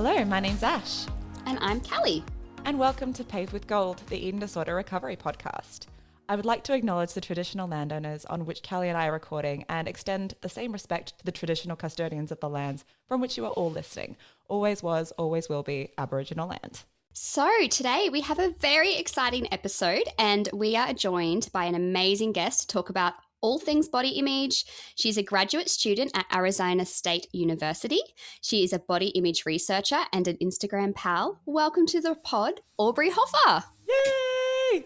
Hello, my name's Ash. And I'm Callie. And welcome to Paved with Gold, the Eating Disorder Recovery Podcast. I would like to acknowledge the traditional landowners on which Callie and I are recording and extend the same respect to the traditional custodians of the lands from which you are all listening. Always was, always will be Aboriginal land. So today we have a very exciting episode and we are joined by an amazing guest to talk about all things body image. She's a graduate student at Arizona State University. She is a body image researcher and an Instagram pal. Welcome to the pod, Aubrey Hoffer. Yay!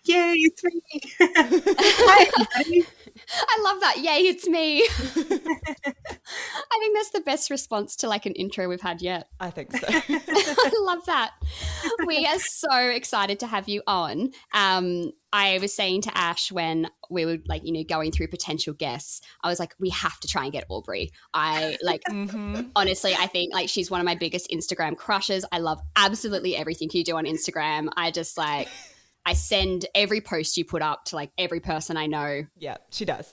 Yay, it's me. Hi, everybody. I love that. Yay, it's me. I think that's the best response to like an intro we've had yet. I think so. I love that. We are so excited to have you on. I was saying to Ash when we were going through potential guests, I was like, we have to try and get Aubrey. Honestly, I think she's one of my biggest Instagram crushes. I love absolutely everything you do on Instagram. I send every post you put up to every person I know. Yeah, she does.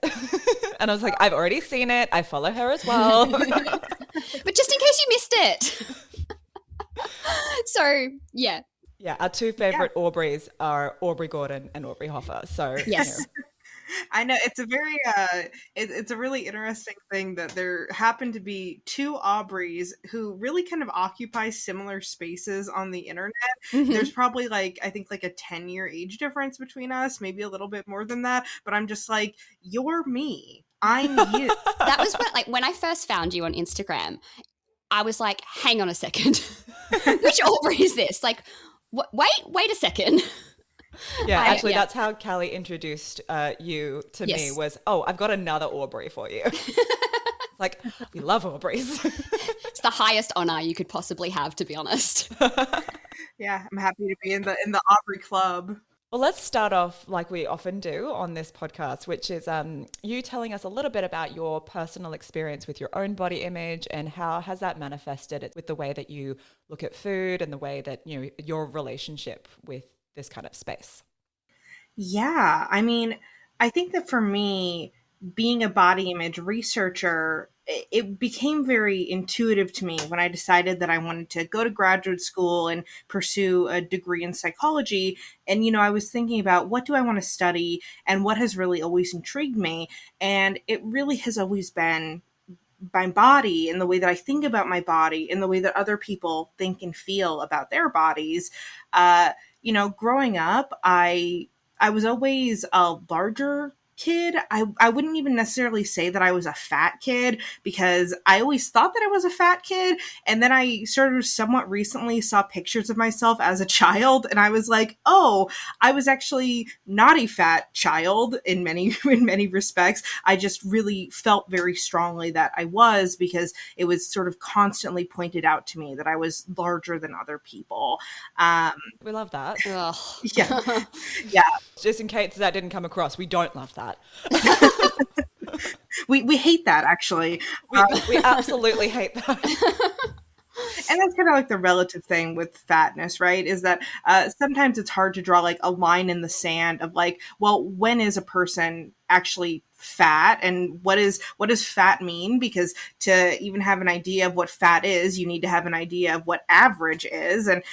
And I was like, I've already seen it. I follow her as well. But just in case you missed it. So, yeah. Yeah, our two favorite Aubreys are Aubrey Gordon and Aubrey Hoffer. So, yes. I know it's a very it's a really interesting thing that there happen to be two Aubreys who really kind of occupy similar spaces on the internet. Mm-hmm. There's probably I think a 10-year age difference between us, maybe a little bit more than that, but I'm just like, you're me, I'm you. That was what when I first found you on Instagram, I was like, hang on a second. Which Aubrey is this? Wait a second. Yeah, actually, that's how Callie introduced you to me was, I've got another Aubrey for you. It's like, we love Aubreys. It's the highest honor you could possibly have, to be honest. Yeah, I'm happy to be in the Aubrey club. Well, let's start off like we often do on this podcast, which is you telling us a little bit about your personal experience with your own body image and how has that manifested with the way that you look at food and the way that, your relationship with this kind of space. Yeah, I mean, I think that for me, being a body image researcher, it became very intuitive to me when I decided that I wanted to go to graduate school and pursue a degree in psychology. And, I was thinking about what do I want to study and what has really always intrigued me. And it really has always been my body and the way that I think about my body and the way that other people think and feel about their bodies. Growing up, I was always a larger kid. I wouldn't even necessarily say that I was a fat kid because I always thought that I was a fat kid. And then I sort of somewhat recently saw pictures of myself as a child. And I was like, oh, I was actually not a fat child in many respects. I just really felt very strongly that I was because it was sort of constantly pointed out to me that I was larger than other people. We love that. Yeah. Yeah. Just in case that didn't come across, we don't love that. we hate that, actually. We absolutely hate that. And that's kind of the relative thing with fatness, right? Is that sometimes it's hard to draw a line in the sand of well, when is a person actually fat and what does fat mean? Because to even have an idea of what fat is, you need to have an idea of what average is. And,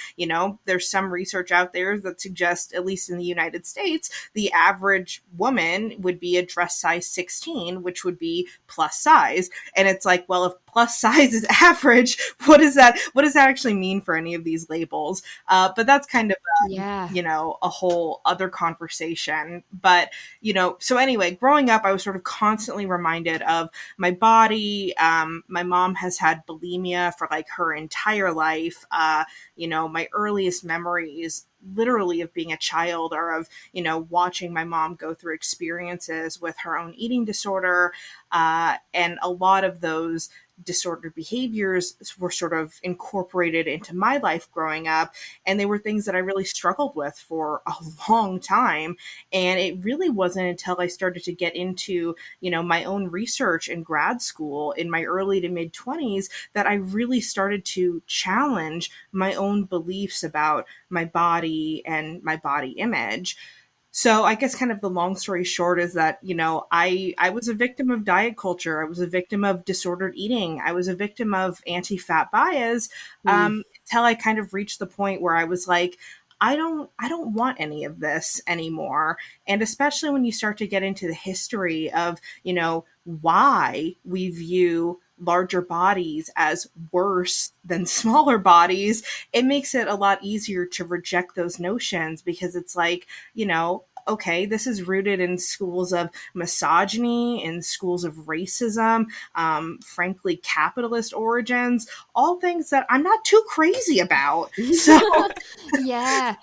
there's some research out there that suggests, at least in the United States, the average woman would be a dress size 16, which would be plus size. And it's well, if plus size is average, what does that actually mean for any of these labels? But that's kind of, a whole other conversation. But, so anyway, growing up, I was sort of constantly reminded of my body. My mom has had bulimia for her entire life. My earliest memories literally of being a child or of, watching my mom go through experiences with her own eating disorder. And a lot of those disordered behaviors were sort of incorporated into my life growing up. And they were things that I really struggled with for a long time. And it really wasn't until I started to get into, my own research in grad school in my early to mid 20s that I really started to challenge my own beliefs about my body and my body image. So I guess kind of the long story short is that, I was a victim of diet culture. I was a victim of disordered eating. I was a victim of anti-fat bias, Mm. until I kind of reached the point where I was like, I don't want any of this anymore. And especially when you start to get into the history of, why we view larger bodies as worse than smaller bodies, it makes it a lot easier to reject those notions, because it's like, okay, this is rooted in schools of misogyny, in schools of racism, frankly, capitalist origins, all things that I'm not too crazy about. So, Yeah.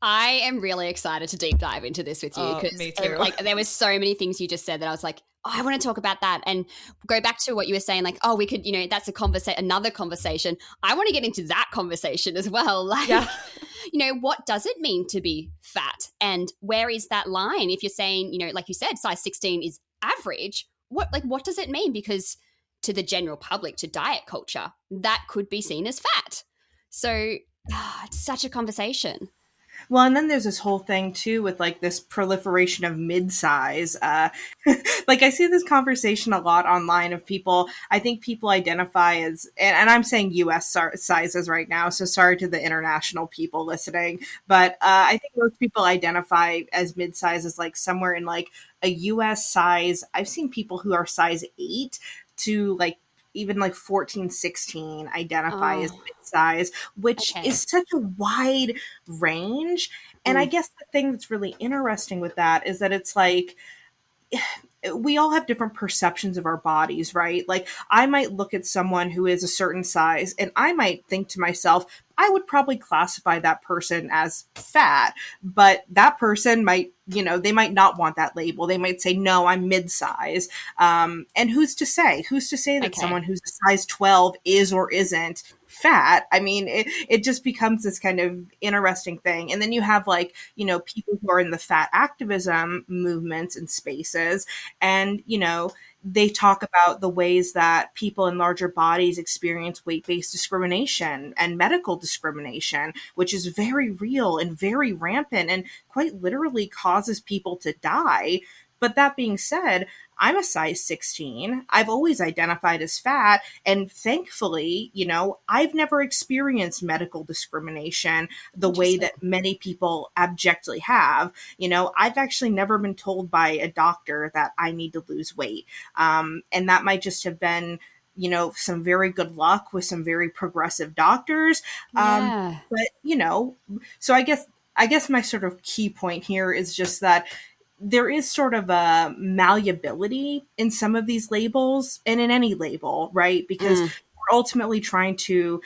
I am really excited to deep dive into this with you Oh, because me too. like there was so many things you just said that I was like, oh, I want to talk about that and go back to what you were saying, like, oh, we could, that's a conversation, another conversation. I want to get into that conversation as well. Like, Yeah. what does it mean to be fat and where is that line? If you're saying, like you said, size 16 is average, what does it mean? Because to the general public, to diet culture, that could be seen as fat. So it's such a conversation. well, and then there's this whole thing too with like this proliferation of mid-size. Like I see this conversation a lot online of people. I think people identify as, and I'm saying U.S. sizes right now, so sorry to the international people listening, but I think most people identify as mid-size as like somewhere in like a U.S. size. I've seen people who are size 8 to like even like 14, 16 identify as Oh, mid-size, which okay. is such a wide range. And I Mm, guess the thing that's really interesting with that is that it's like we all have different perceptions of our bodies, right? Like I might look at someone who is a certain size and I might think to myself, I would probably classify that person as fat, but that person might, they might not want that label. They might say, no, I'm mid-size. And who's to say? Who's to say that okay. someone who's a size 12 is or isn't fat? I mean, it just becomes this kind of interesting thing. And then you have like, people who are in the fat activism movements and spaces, and, they talk about the ways that people in larger bodies experience weight based discrimination and medical discrimination, which is very real and very rampant and quite literally causes people to die. But that being said, I'm a size 16. I've always identified as fat. And thankfully, I've never experienced medical discrimination the way Interesting. that many people abjectly have. I've actually never been told by a doctor that I need to lose weight. And that might just have been, some very good luck with some very progressive doctors. Yeah. But, so I guess my sort of key point here is just that there is sort of a malleability in some of these labels and in any label, right? Because Mm, we're ultimately trying to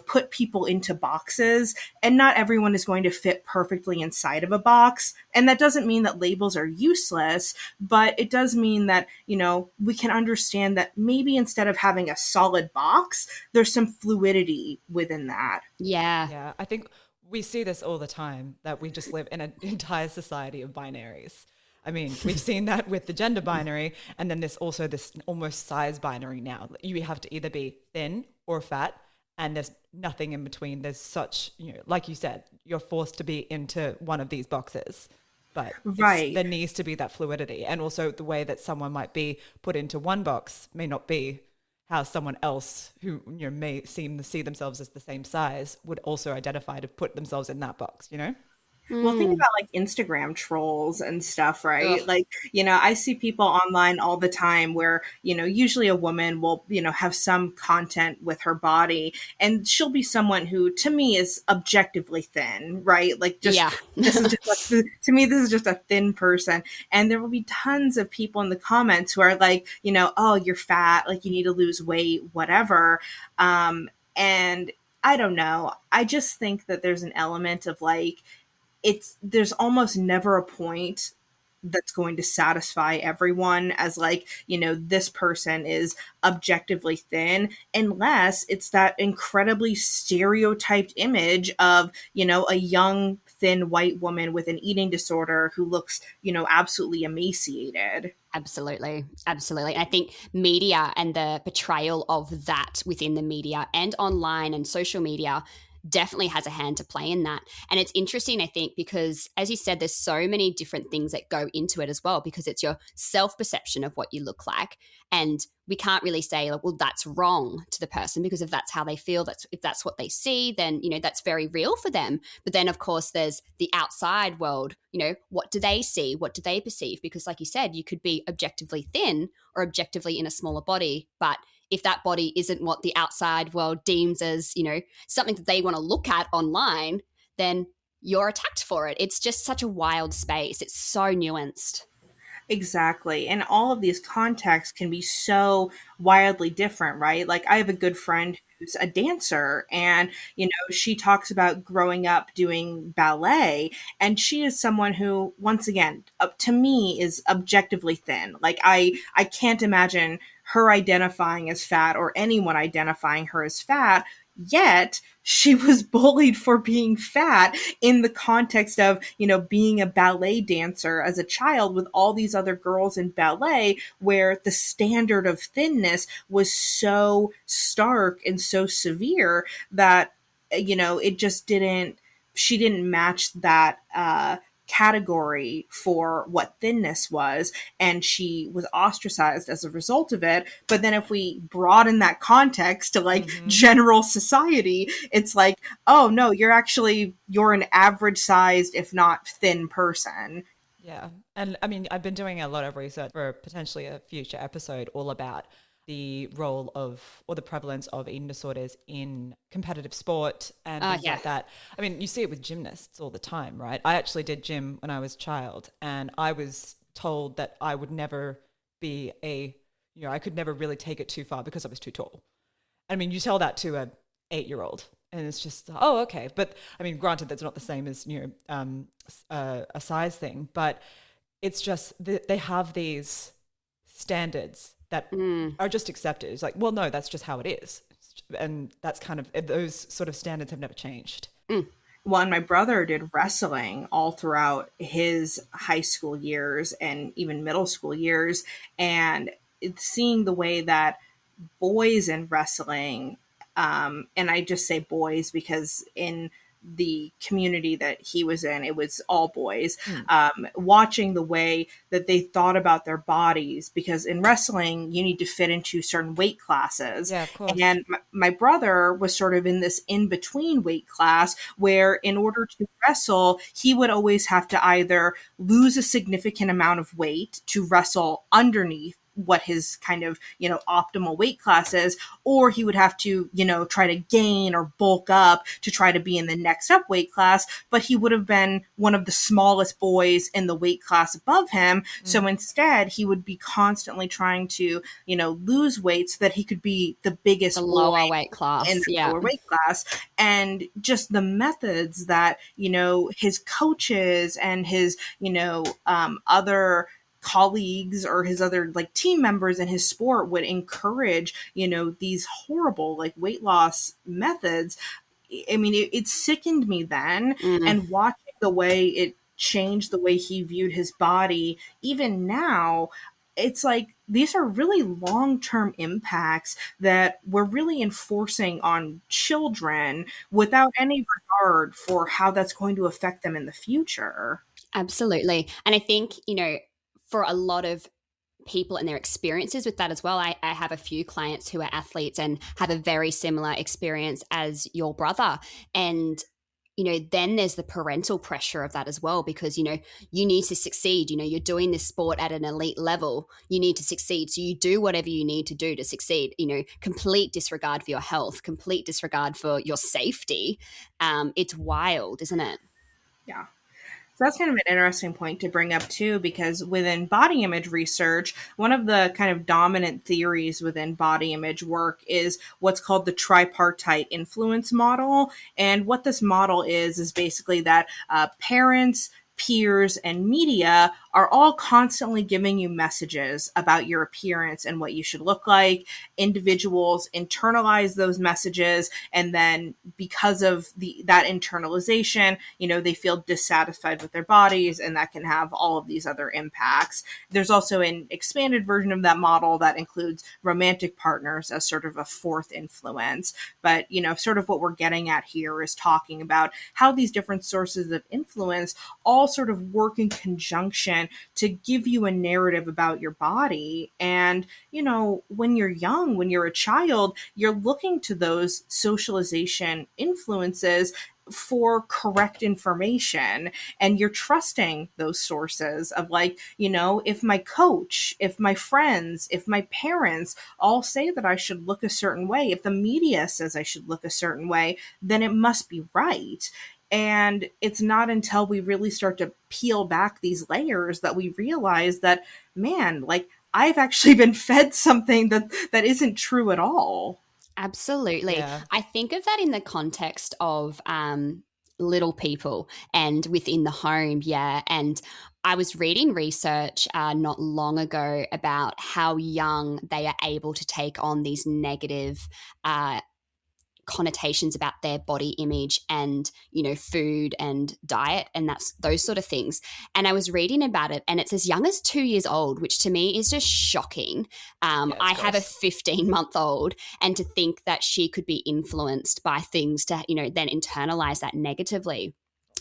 put people into boxes, and not everyone is going to fit perfectly inside of a box. And that doesn't mean that labels are useless, but it does mean that, we can understand that maybe instead of having a solid box, there's some fluidity within that. yeah. Yeah, I think we see this all the time, that we just live in an entire society of binaries. I mean, we've seen that with the gender binary, and then there's also this almost size binary now. You have to either be thin or fat, and there's nothing in between. There's such, like you said, you're forced to be into one of these boxes. But Right. there needs to be that fluidity, and also the way that someone might be put into one box may not be how someone else who may seem to see themselves as the same size would also identify to put themselves in that box. Well, think Mm. about like Instagram trolls and stuff, Ugh. right? Like, I see people online all the time where, usually a woman will, have some content with her body, and she'll be someone who to me is objectively thin, right? Like just Yeah. this is just like, to me this is just a thin person, and there will be tons of people in the comments who are like, oh, you're fat, like you need to lose weight, whatever. And I don't know. I just think that there's an element of like, there's almost never a point that's going to satisfy everyone as like, this person is objectively thin, unless it's that incredibly stereotyped image of, a young thin white woman with an eating disorder who looks, absolutely emaciated. Absolutely. Absolutely. And I think media and the portrayal of that within the media and online and social media definitely has a hand to play in that. And it's interesting, I think, because as you said, there's so many different things that go into it as well, because it's your self-perception of what you look like. And we can't really say, like, well, that's wrong to the person, because if that's how they feel, if that's what they see, then, that's very real for them. But then, of course, there's the outside world. What do they see? What do they perceive? Because like you said, you could be objectively thin or objectively in a smaller body, but if that body isn't what the outside world deems as, something that they want to look at online, then you're attacked for it. It's just such a wild space. It's so nuanced. Exactly. And all of these contexts can be so wildly different, right? Like, I have a good friend who's a dancer, and, she talks about growing up doing ballet. And she is someone who, once again, up to me, is objectively thin. Like, I can't imagine her identifying as fat, or anyone identifying her as fat. Yet she was bullied for being fat in the context of, being a ballet dancer as a child with all these other girls in ballet, where the standard of thinness was so stark and so severe that, it just she didn't match that, category for what thinness was, and she was ostracized as a result of it. But then if we broaden that context to like general society, it's like, oh no, you're an average sized, if not thin person. Yeah. And I mean, I've been doing a lot of research for potentially a future episode all about the role of, or the prevalence of, eating disorders in competitive sport and things like that. I mean, you see it with gymnasts all the time, right? I actually did gym when I was a child, and I was told that I would never be I could never really take it too far because I was too tall. I mean, you tell that to a 8-year-old and it's just, oh, okay. But I mean, granted, that's not the same as, a size thing, but it's just, they have these standards that are just accepted. It's like, well, no, that's just how it is. And that's kind of, those sort of standards have never changed. Well, and my brother did wrestling all throughout his high school years and even middle school years. And seeing the way that boys in wrestling, and I just say boys because in the community that he was in, it was all boys, watching the way that they thought about their bodies, because in wrestling, you need to fit into certain weight classes. Yeah, of course. And my brother was sort of in this in-between weight class where in order to wrestle, he would always have to either lose a significant amount of weight to wrestle underneath what his kind of, optimal weight class is, or he would have to, try to gain or bulk up to try to be in the next up weight class, but he would have been one of the smallest boys in the weight class above him. So instead he would be constantly trying to, lose weight so that he could be the biggest the lower weight class in the lower weight class. And just the methods that, his coaches and his, other colleagues or his other like team members in his sport would encourage, these horrible like weight loss methods. I mean, it sickened me then. And watching the way it changed the way he viewed his body, even now, it's like these are really long-term impacts that we're really enforcing on children without any regard for how that's going to affect them in the future. Absolutely. And I think, for a lot of people and their experiences with that as well, I have a few clients who are athletes and have a very similar experience as your brother. And, then there's the parental pressure of that as well, because, you need to succeed. You're doing this sport at an elite level. You need to succeed. So you do whatever you need to do to succeed, complete disregard for your health, complete disregard for your safety. It's wild, isn't it? Yeah. So that's kind of an interesting point to bring up too, because within body image research, one of the kind of dominant theories within body image work is what's called the tripartite influence model. And what this model is basically that parents, peers, and media are all constantly giving you messages about your appearance and what you should look like. Individuals internalize those messages, and then because of that internalization, they feel dissatisfied with their bodies, and that can have all of these other impacts. There's also an expanded version of that model that includes romantic partners as sort of a fourth influence. But, sort of what we're getting at here is talking about how these different sources of influence all sort of work in conjunction to give you a narrative about your body. And, when you're young, when you're a child, you're looking to those socialization influences for correct information, and you're trusting those sources of, like, if my coach, if my friends, if my parents all say that I should look a certain way, if the media says I should look a certain way, then it must be right. And it's not until we really start to peel back these layers that we realize that, man, like, I've actually been fed something that isn't true at all. Absolutely. Yeah. I think of that in the context of little people and within the home. Yeah. And I was reading research not long ago about how young they are able to take on these negative connotations about their body image and food and diet and that's those sort of things. And I was reading about it, and it's as young as 2 years old, which to me is just shocking. I have a 15-month-old, and to think that she could be influenced by things to then internalize that negatively.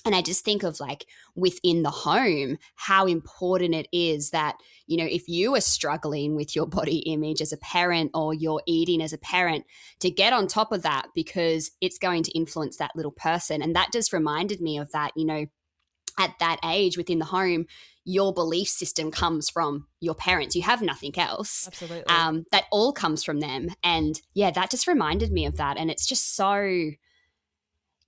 And I just think of, like, within the home, how important it is that, if you are struggling with your body image as a parent, or you're eating as a parent, to get on top of that, because it's going to influence that little person. And that just reminded me of that, at that age within the home, your belief system comes from your parents. You have nothing else. Absolutely. That all comes from them. And yeah, that just reminded me of that. And it's just so...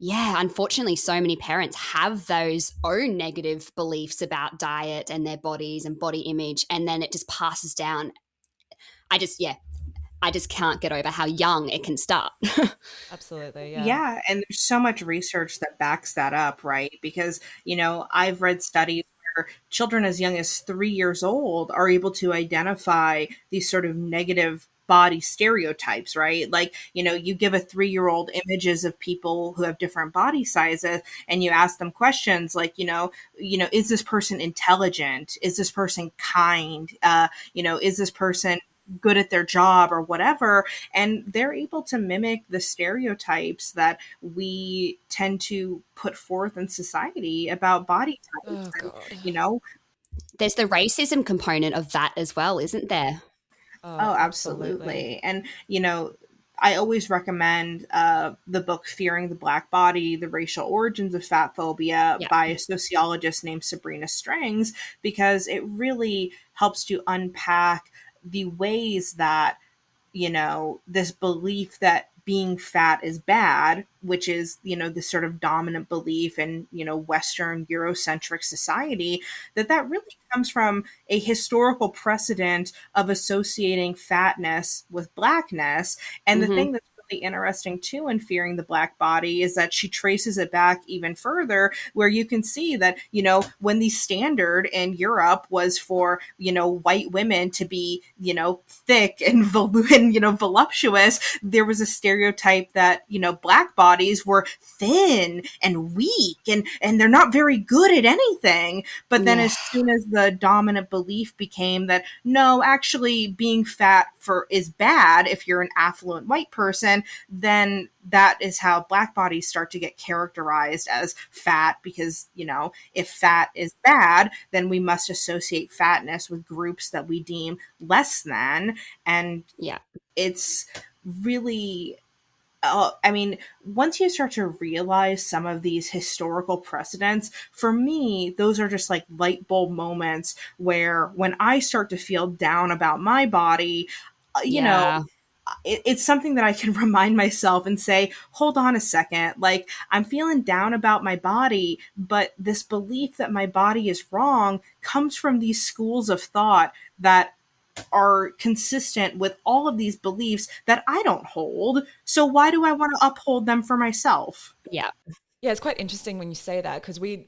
yeah, unfortunately, so many parents have those own negative beliefs about diet and their bodies and body image, and then it just passes down. I just can't get over how young it can start. Absolutely. Yeah. Yeah, and there's so much research that backs that up, right? Because, I've read studies where children as young as 3 years old are able to identify these sort of negative body stereotypes, right? Like, you give a 3-year-old images of people who have different body sizes, and you ask them questions like, is this person intelligent? Is this person kind? Is this person good at their job or whatever? And they're able to mimic the stereotypes that we tend to put forth in society about body types. Oh God. And, There's the racism component of that as well, isn't there? oh, Absolutely. absolutely. And, I always recommend the book Fearing the Black Body, The Racial Origins of Fat Phobia Yeah. by a sociologist named Sabrina Strings, because it really helps to unpack the ways that, this belief that being fat is bad, which is, this sort of dominant belief in, Western Eurocentric society, that really comes from a historical precedent of associating fatness with blackness. And the thing that's really interesting too in Fearing the Black Body is that she traces it back even further, where you can see that, when the standard in Europe was for, white women to be, thick and, voluptuous, there was a stereotype that, black bodies were thin and weak, and they're not very good at anything. But then as soon as the dominant belief became that, no, actually being fat is bad if you're an affluent white person, then that is how black bodies start to get characterized as fat, because, if fat is bad, then we must associate fatness with groups that we deem less than. And Yeah. it's really, once you start to realize some of these historical precedents, for me, those are just like light bulb moments where when I start to feel down about my body, it's something that I can remind myself and say, hold on a second, like, I'm feeling down about my body, but this belief that my body is wrong comes from these schools of thought that are consistent with all of these beliefs that I don't hold. So why do I want to uphold them for myself? Yeah. Yeah, it's quite interesting when you say that, because we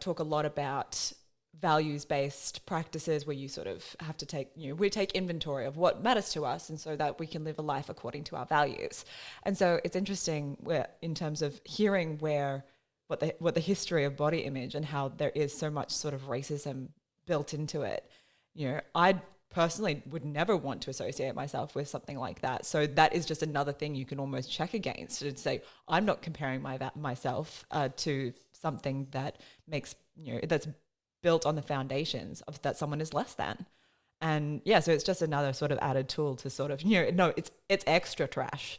talk a lot about values-based practices where you sort of have to take, we take inventory of what matters to us, and so that we can live a life according to our values. And so it's interesting where, in terms of hearing what the history of body image and how there is so much sort of racism built into it. I personally would never want to associate myself with something like that. So that is just another thing you can almost check against, to say, I'm not comparing myself to something that makes, that's built on the foundations of that someone is less than. And yeah, so it's just another sort of added tool to sort of, no, it's extra trash.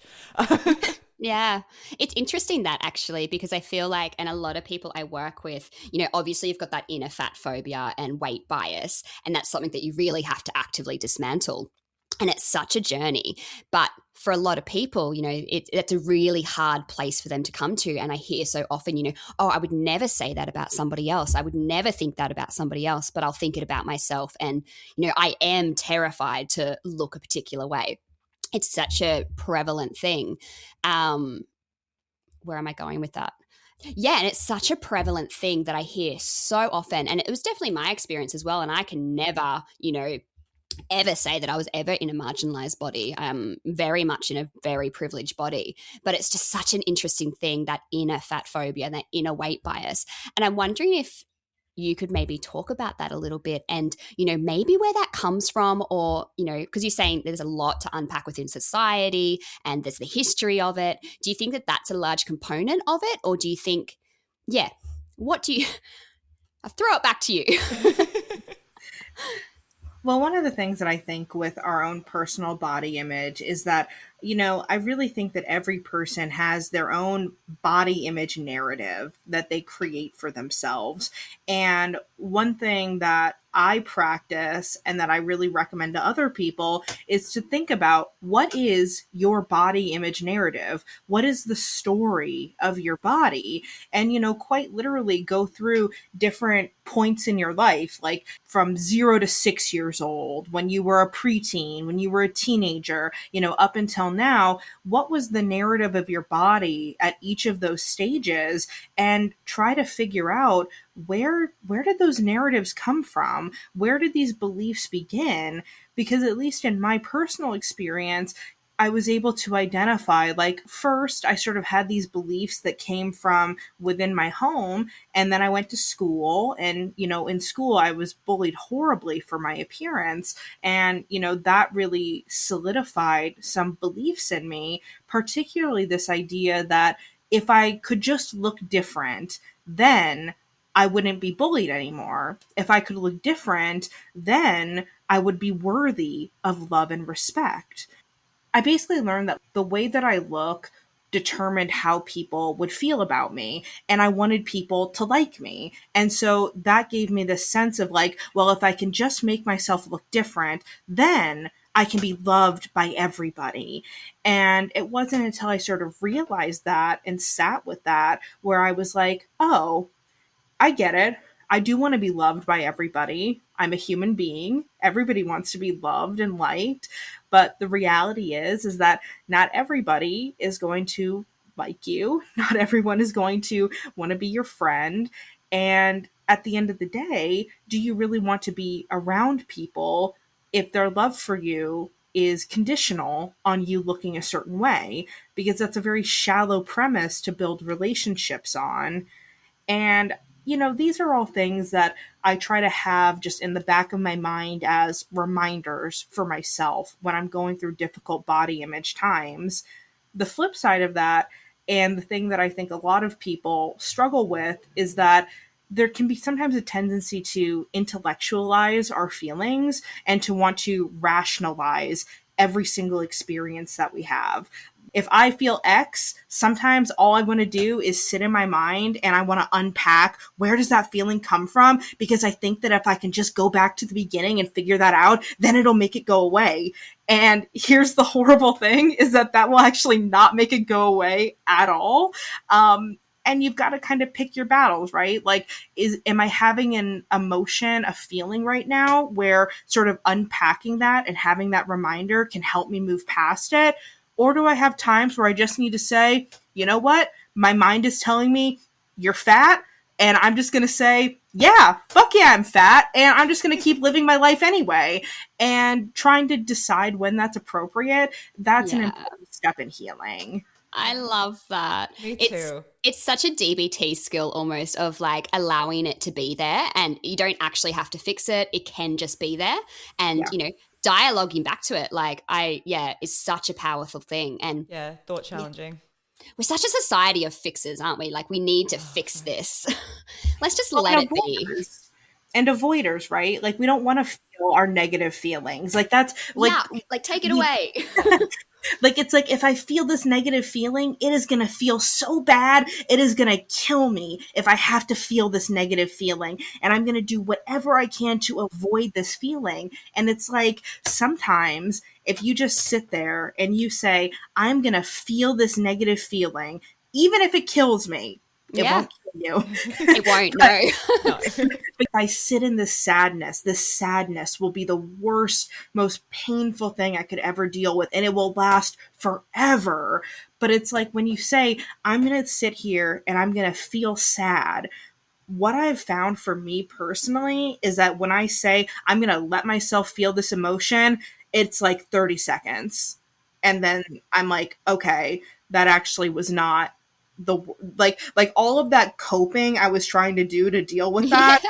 Yeah, it's interesting that actually, because I feel like, and a lot of people I work with, obviously you've got that inner fat phobia and weight bias, and that's something that you really have to actively dismantle. And it's such a journey. But for a lot of people, it's a really hard place for them to come to. And I hear so often, oh, I would never say that about somebody else. I would never think that about somebody else, but I'll think it about myself. And, I am terrified to look a particular way. It's such a prevalent thing. Where am I going with that? Yeah, and it's such a prevalent thing that I hear so often. And it was definitely my experience as well. And I can never, ever say that I was ever in a marginalized body. I'm very much in a very privileged body. But it's just such an interesting thing, that inner fat phobia and that inner weight bias. And I'm wondering if you could maybe talk about that a little bit, and, maybe where that comes from, or, because you're saying there's a lot to unpack within society and there's the history of it. Do you think that that's a large component of it? Or do you think, what do you, I'll throw it back to you. Well, one of the things that I think with our own personal body image is that, I really think that every person has their own body image narrative that they create for themselves. And one thing that I practice and that I really recommend to other people is to think about, what is your body image narrative? What is the story of your body? And, quite literally go through different points in your life, like from 0 to 6 years old, when you were a preteen, when you were a teenager, up until now. What was the narrative of your body at each of those stages? And try to figure out, where did those narratives come from? Where did these beliefs begin? Because at least in my personal experience, I was able to identify, like, first, I sort of had these beliefs that came from within my home. And then I went to school, and, in school, I was bullied horribly for my appearance. And, that really solidified some beliefs in me, particularly this idea that if I could just look different, then I wouldn't be bullied anymore. If I could look different, then I would be worthy of love and respect. I basically learned that the way that I look determined how people would feel about me, and I wanted people to like me. And so that gave me this sense of, like, well, if I can just make myself look different, then I can be loved by everybody. And it wasn't until I sort of realized that and sat with that where I was like, oh, I get it. I do want to be loved by everybody. I'm a human being. Everybody wants to be loved and liked. But the reality is that not everybody is going to like you. Not everyone is going to want to be your friend. And at the end of the day, do you really want to be around people if their love for you is conditional on you looking a certain way? Because that's a very shallow premise to build relationships on. And these are all things that I try to have just in the back of my mind as reminders for myself when I'm going through difficult body image times. The flip side of that, and the thing that I think a lot of people struggle with, is that there can be sometimes a tendency to intellectualize our feelings and to want to rationalize every single experience that we have. If I feel X, sometimes all I want to do is sit in my mind and I want to unpack, where does that feeling come from? Because I think that if I can just go back to the beginning and figure that out, then it'll make it go away. And here's the horrible thing, is that will actually not make it go away at all. And you've got to kind of pick your battles, right? Like, am I having an emotion, a feeling right now where sort of unpacking that and having that reminder can help me move past it? Or do I have times where I just need to say, you know what? My mind is telling me you're fat, and I'm just going to say, yeah, fuck yeah, I'm fat, and I'm just going to keep living my life anyway. And trying to decide when that's appropriate, that's an Yeah. important step in healing. I love that. Me too. It's such a DBT skill almost of like allowing it to be there, and you don't actually have to fix it. It can just be there. And, Yeah. dialoguing back to it, like is such a powerful thing. And Yeah, thought challenging. we're such a society of fixes, aren't we? Like we need to fix this. Let's just let And it be. and avoiders, right? Like we don't want to feel our negative feelings. Like that's like Yeah, like take it away. like it's like if I feel this negative feeling, it is going to feel so bad. It is going to kill me if I have to feel this negative feeling, and I'm going to do whatever I can to avoid this feeling. And it's like sometimes if you just sit there and you say, I'm going to feel this negative feeling, even if it kills me, it Yeah. won't kill you. It won't, no. No. If I sit in this sadness will be the worst, most painful thing I could ever deal with, and it will last forever. But it's like when you say, I'm going to sit here and I'm going to feel sad, what I've found for me personally is that when I say I'm going to let myself feel this emotion, it's like 30 seconds. And then I'm like, okay, that actually was not the like all of that coping I was trying to do to deal with that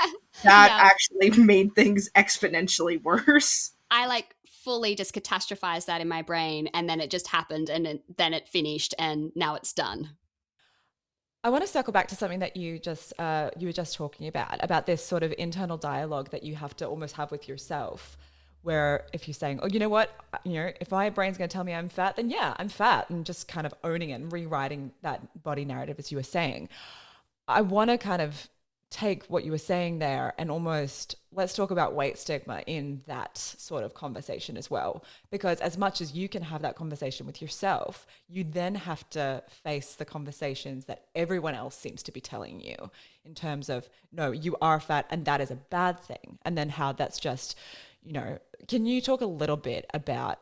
Yeah. actually made things exponentially worse. I like fully just catastrophized that in my brain, and then it just happened, and then it finished, and now it's done. I want to circle back to something that you were just talking about this sort of internal dialogue that you have to almost have with yourself, where if you're saying, oh, you know what, if my brain's going to tell me I'm fat, then yeah, I'm fat, and just kind of owning it and rewriting that body narrative, as you were saying. I want to kind of take what you were saying there and almost let's talk about weight stigma in that sort of conversation as well. Because as much as you can have that conversation with yourself, you then have to face the conversations that everyone else seems to be telling you in terms of, no, you are fat and that is a bad thing. And then how that's just, can you talk a little bit about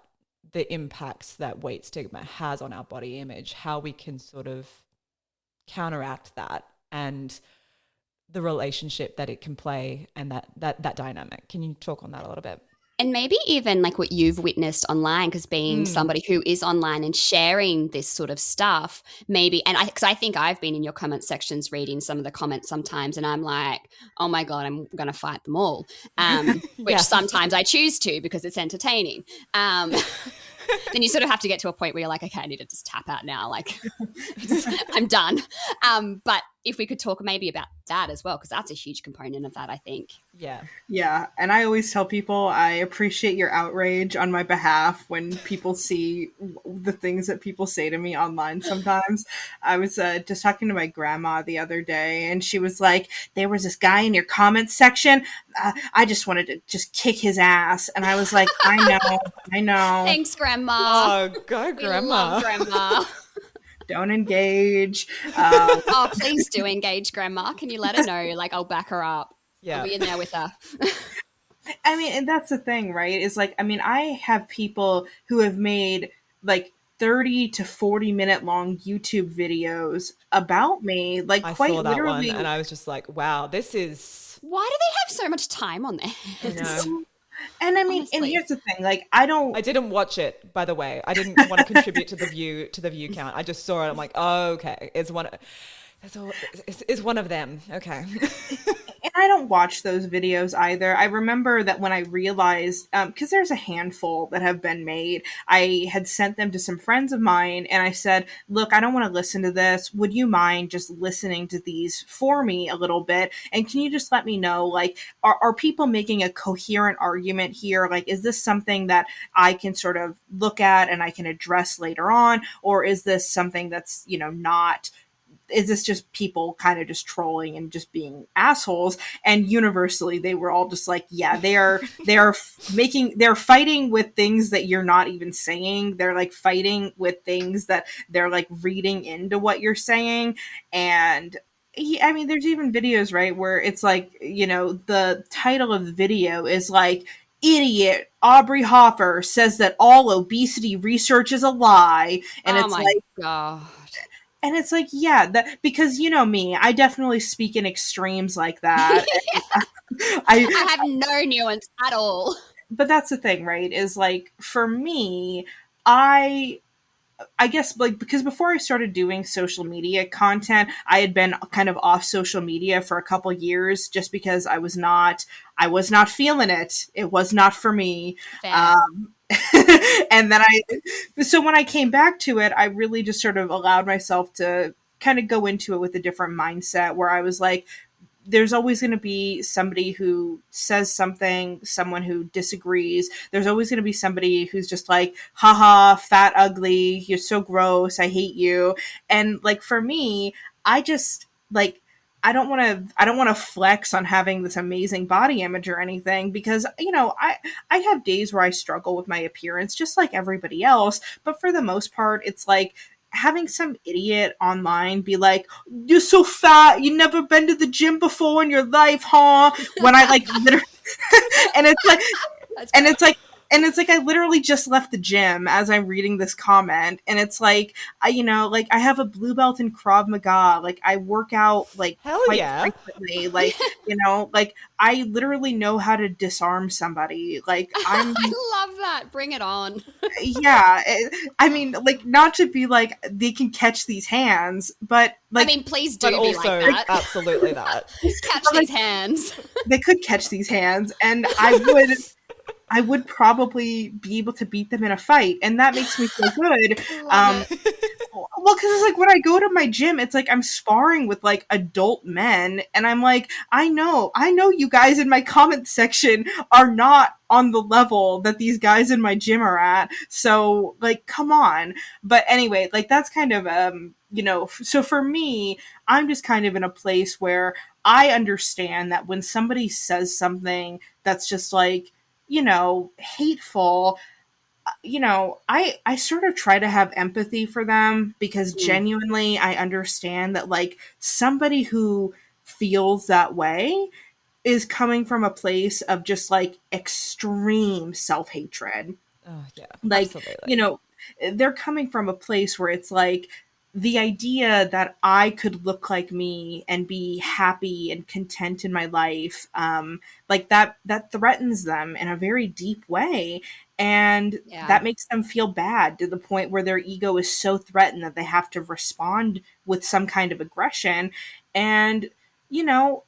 the impacts that weight stigma has on our body image, how we can sort of counteract that and the relationship that it can play and that dynamic? Can you talk on that a little bit? And maybe even like what you've witnessed online, because being somebody who is online and sharing this sort of stuff, maybe, and because I think I've been in your comment sections reading some of the comments sometimes, and I'm like, oh my God, I'm going to fight them all, which sometimes I choose to because it's entertaining. Then you sort of have to get to a point where you're like, okay, I need to just tap out now. Like, I'm done. But if we could talk maybe about that as well, because that's a huge component of that, I think. Yeah. Yeah. And I always tell people I appreciate your outrage on my behalf when people see the things that people say to me online sometimes. I was just talking to my grandma the other day, and she was like, there was this guy in your comments section. I just wanted to just kick his ass. And I was like, I know. Thanks, Grandma. Oh, go We Grandma. love Grandma. Don't engage. Oh, please do engage, Grandma. Can you let her know? Like, I'll back her up. Yeah. I'll be in there with her. I mean, and that's the thing, right? Is like, I mean, I have people who have made like 30 to 40 minute long YouTube videos about me. Like, I quite saw that literally. one and I was just like, wow, this is... Why do they have so much time on their I hands? know. And I mean, Honestly. and here's the thing, like, I didn't watch it, by the way. I didn't want to contribute to the view count. I just saw it. I'm like, oh, okay. It's one of them. Okay. And I don't watch those videos either. I remember that when I realized, because there's a handful that have been made, I had sent them to some friends of mine, and I said, look, I don't want to listen to this. Would you mind just listening to these for me a little bit? And can you just let me know, like, are people making a coherent argument here? Like, is this something that I can sort of look at and I can address later on? Or is this something that's, not... Is this just people kind of just trolling and just being assholes? And universally, they were all just like, yeah, they're fighting with things that you're not even saying. They're like fighting with things that they're like reading into what you're saying. And I mean, there's even videos, right, where it's like, the title of the video is like, idiot Aubrey Hoffer says that all obesity research is a lie. And Oh it's my like, God. And it's like, yeah, that, because you know me, I definitely speak in extremes like that. Yeah. I I have no nuance at all. but that's the thing, right? Is like for me, I I guess like because before I started doing social media content, I had been kind of off social media for a couple years just because I was not feeling it. It was not for me. Fair. Um, and then so when I came back to it, I really just sort of allowed myself to kind of go into it with a different mindset where I was like, there's always going to be somebody who says something, someone who disagrees. There's always going to be somebody who's just like, haha, fat, ugly, you're so gross, I hate you. And like for me, I just like, I don't want to flex on having this amazing body image or anything because you know I have days where I struggle with my appearance just like everybody else, but for the most part it's like having some idiot online be like, "You're so fat. You never been to the gym before in your life, huh?" When I like literally, and it's like, That's and great. it's like, and it's like I literally just left the gym as I'm reading this comment, and it's like I, you know, like I have a blue belt in Krav Maga. Like I work out like Hell quite yeah. frequently. Like you know, like I literally know how to disarm somebody. Like I'm I love that. Bring it on. yeah, I mean, like, not to be like they can catch these hands, but I like, mean, please But do be like also, that. absolutely that. Catch but, like, these hands. they could catch these hands, and I would probably be able to beat them in a fight, and that makes me feel good. Love it. Well, because it's like when I go to my gym, it's like I'm sparring with like adult men, and I'm like, I know you guys in my comment section are not on the level that these guys in my gym are at. So, like, come on. But anyway, like that's kind of you know, so for me, I'm just kind of in a place where I understand that when somebody says something that's just like, you know, hateful, you know, I sort of try to have empathy for them because Mm, genuinely I understand that like somebody who feels that way is coming from a place of just like extreme self-hatred. Oh, yeah, Like, you absolutely. know, they're coming from a place where it's like the idea that I could look like me and be happy and content in my life, like that threatens them in a very deep way. And yeah. that makes them feel bad to the point where their ego is so threatened that they have to respond with some kind of aggression. And, you know,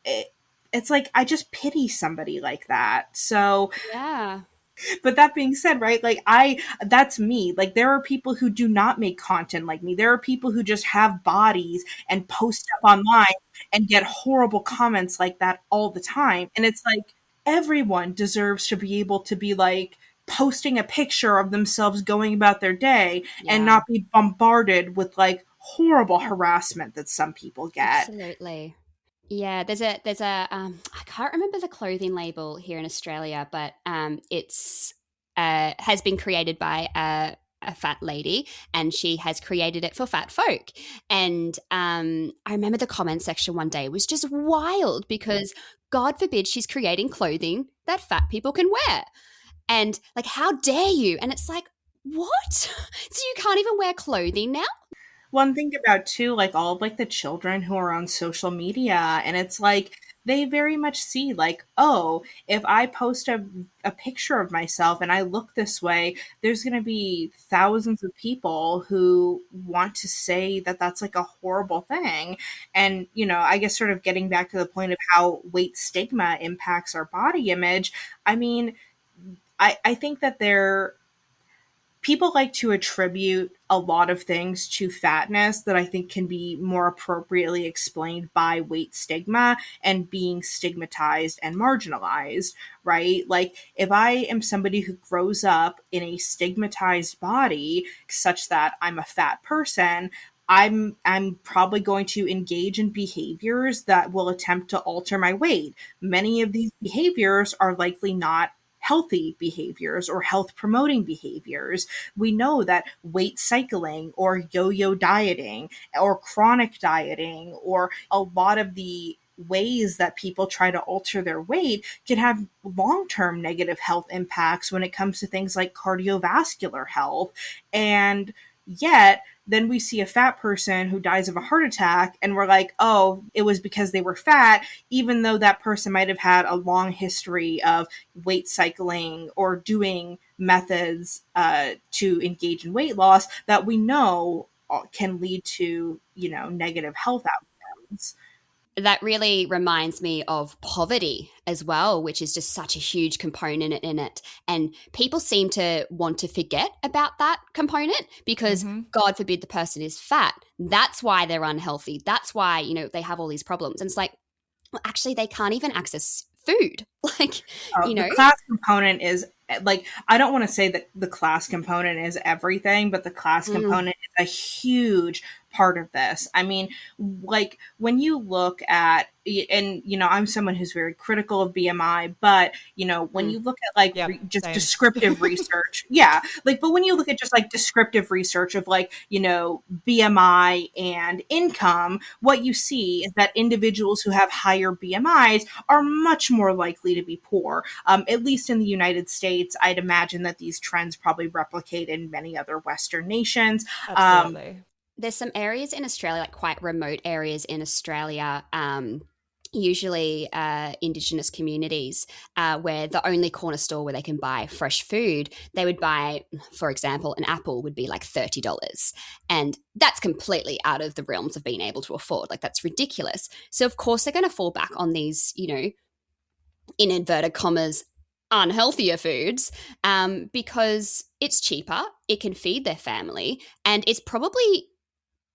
it's like I just pity somebody like that. So Yeah. but that being said, right, like that's me. Like there are people who do not make content like me. There are people who just have bodies and post stuff online and get horrible comments like that all the time. And it's like everyone deserves to be able to be like posting a picture of themselves going about their day and Yeah. not be bombarded with like horrible harassment that some people get. Absolutely. Yeah, there's a I can't remember the clothing label here in Australia, but it's has been created by a fat lady, and she has created it for fat folk. And I remember the comment section one day was just wild because God forbid she's creating clothing that fat people can wear, and like how dare you? And it's like what? So you can't even wear clothing now? One thing about too, like all of like the children who are on social media, and it's like they very much see like, oh, if I post a picture of myself and I look this way, there's going to be thousands of people who want to say that that's like a horrible thing. And, you know, I guess sort of getting back to the point of how weight stigma impacts our body image. I mean, I think that people like to attribute a lot of things to fatness that I think can be more appropriately explained by weight stigma and being stigmatized and marginalized, right? Like, if I am somebody who grows up in a stigmatized body such that I'm a fat person, I'm probably going to engage in behaviors that will attempt to alter my weight. Many of these behaviors are likely not healthy behaviors or health promoting behaviors. We know that weight cycling or yo-yo dieting or chronic dieting or a lot of the ways that people try to alter their weight can have long-term negative health impacts when it comes to things like cardiovascular health. And Yet then we see a fat person who dies of a heart attack and we're like, oh, it was because they were fat, even though that person might have had a long history of weight cycling or doing methods to engage in weight loss that we know can lead to, negative health outcomes. That really reminds me of poverty as well, which is just such a huge component in it. And people seem to want to forget about that component because, God forbid, the person is fat. That's why they're unhealthy. That's why, they have all these problems. And it's like, well, actually, they can't even access food. The class component is like, I don't want to say that the class component is everything, but the class component is a huge part of this. I mean, like when you look at, and I'm someone who's very critical of BMI, but when you look at like descriptive research, but when you look at just like descriptive research of like, BMI and income, what you see is that individuals who have higher BMIs are much more likely to be poor. At least in the United States, I'd imagine that these trends probably replicate in many other Western nations. Absolutely. There's some areas in Australia, like quite remote areas in Australia, usually Indigenous communities, where the only corner store where they can buy fresh food, they would buy, for example, an apple would be like $30. And that's completely out of the realms of being able to afford. Like, that's ridiculous. So, of course, they're going to fall back on these, in inverted commas, unhealthier foods because it's cheaper, it can feed their family, and it's probably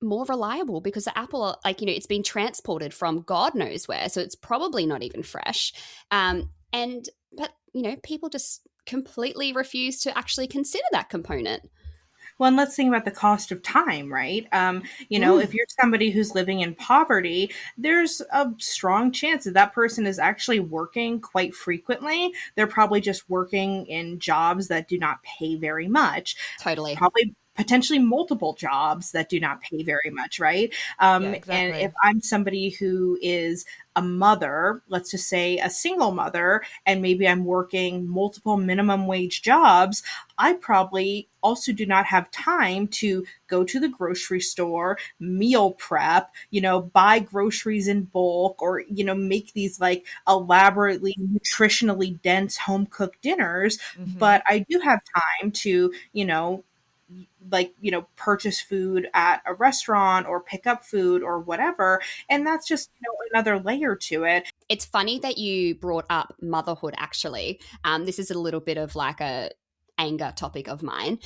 more reliable because the apple, it's been transported from God knows where, so it's probably not even fresh. But people just completely refuse to actually consider that component. Well, and let's think about the cost of time, right? If you're somebody who's living in poverty, there's a strong chance that that person is actually working quite frequently. They're probably just working in jobs that do not pay very much. Totally. Probably potentially multiple jobs that do not pay very much, right? Exactly. And if I'm somebody who is a mother, let's just say a single mother, and maybe I'm working multiple minimum wage jobs, I probably also do not have time to go to the grocery store, meal prep, buy groceries in bulk, or, make these like elaborately nutritionally dense home cooked dinners. But I do have time to, purchase food at a restaurant or pick up food or whatever. And that's just, another layer to it. It's funny that you brought up motherhood, actually. This is a little bit of like a anger topic of mine.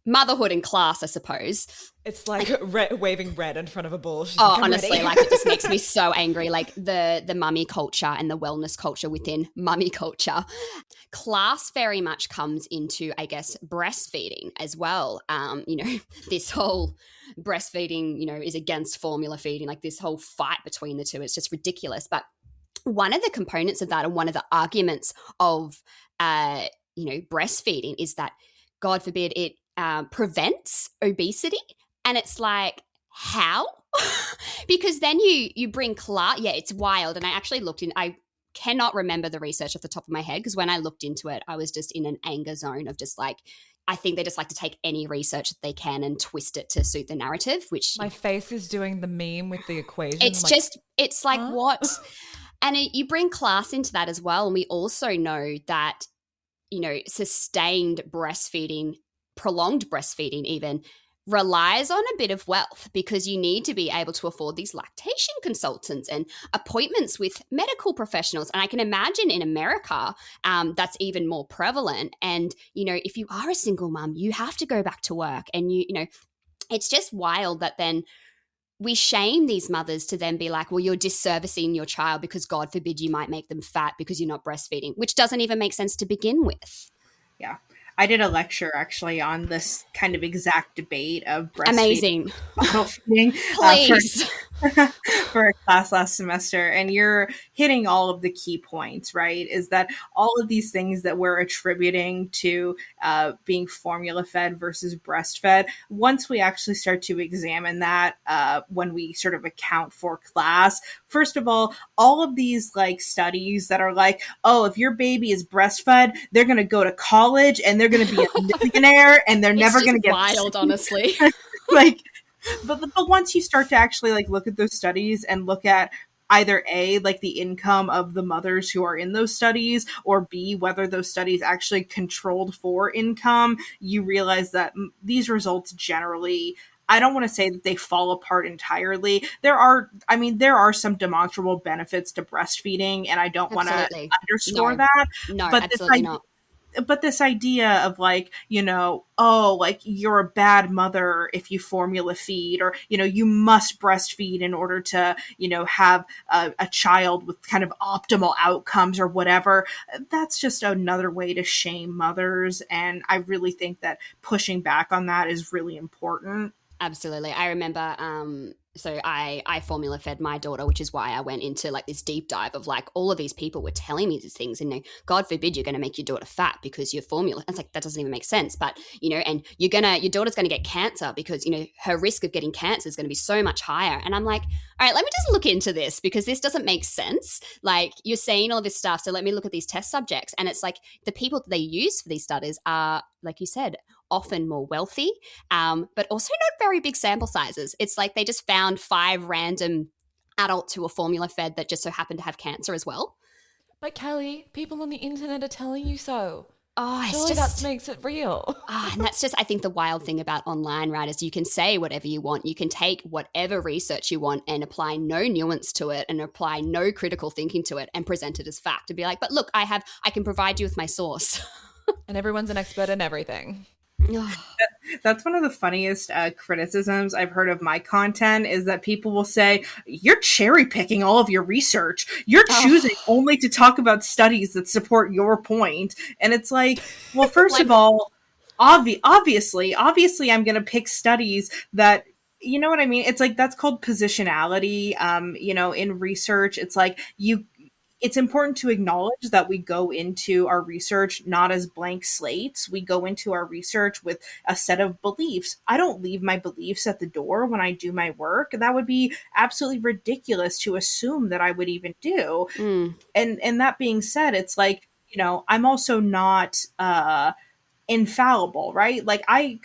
Motherhood and class, I suppose. It's like waving red in front of a bull. Honestly, it just makes me so angry. Like the mummy culture and the wellness culture within mummy culture. Class very much comes into, I guess, breastfeeding as well. This whole breastfeeding, is against formula feeding, like this whole fight between the two. It's just ridiculous. But one of the components of that, and one of the arguments of, breastfeeding is that, God forbid, it prevents obesity. And it's like, how? Because then you bring class. Yeah, it's wild. And I actually I cannot remember the research off the top of my head, because when I looked into it, I was just in an anger zone of just like, I think they just like to take any research that they can and twist it to suit the narrative, which... My face is doing the meme with the equation. It's like, what? And you bring class into that as well. And we also know that, sustained breastfeeding, prolonged breastfeeding even, relies on a bit of wealth, because you need to be able to afford these lactation consultants and appointments with medical professionals. And I can imagine in America, that's even more prevalent. And, if you are a single mum, you have to go back to work, and it's just wild that then we shame these mothers to then be like, well, you're disservicing your child because, God forbid, you might make them fat because you're not breastfeeding, which doesn't even make sense to begin with. Yeah. I did a lecture actually on this kind of exact debate of breastfeeding. Amazing. Feeding, Please. for a class last semester, and you're hitting all of the key points, right? Is that all of these things that we're attributing to being formula fed versus breastfed, once we actually start to examine that, when we sort of account for class, first of all of these like studies that are like, oh, if your baby is breastfed, they're going to go to college and they're going to be a millionaire and they're never going to get wild, honestly. like, but once you start to actually like look at those studies and look at either A, like the income of the mothers who are in those studies, or B, whether those studies actually controlled for income, you realize that these results generally, I don't want to say that they fall apart entirely. There are some demonstrable benefits to breastfeeding, and I don't want to Absolutely. underscore No. that. No, But absolutely not. but this idea of like, oh, like you're a bad mother if you formula feed, or, you must breastfeed in order to, have a child with kind of optimal outcomes or whatever. That's just another way to shame mothers. And I really think that pushing back on that is really important. Absolutely. I remember, so I formula fed my daughter, which is why I went into like this deep dive of like all of these people were telling me these things, and God forbid you're going to make your daughter fat because you're formula. It's like, that doesn't even make sense. But, and your daughter's going to get cancer because, her risk of getting cancer is going to be so much higher. And I'm like, all right, let me just look into this because this doesn't make sense. Like, you're saying all this stuff. So let me look at these test subjects. And it's like the people that they use for these studies are, like you said, often more wealthy, but also not very big sample sizes. It's like they just found 5 random adults who were formula fed that just so happened to have cancer as well. But Kelly, people on the internet are telling you so. Oh, it's Surely just, that makes it real. and that's just, I think, the wild thing about online, right, is you can say whatever you want. You can take whatever research you want and apply no nuance to it and apply no critical thinking to it and present it as fact and be like, but look, I can provide you with my source. And everyone's an expert in everything. That's one of the funniest criticisms I've heard of my content, is that people will say, you're cherry picking all of your research. You're choosing only to talk about studies that support your point. And it's like, well, first of all, obviously, I'm going to pick studies that, you know what I mean? It's like, that's called positionality. In research, it's like it's important to acknowledge that we go into our research not as blank slates. We go into our research with a set of beliefs. I don't leave my beliefs at the door when I do my work. That would be absolutely ridiculous to assume that I would even do. And that being said, it's like, I'm also not infallible, right? Like I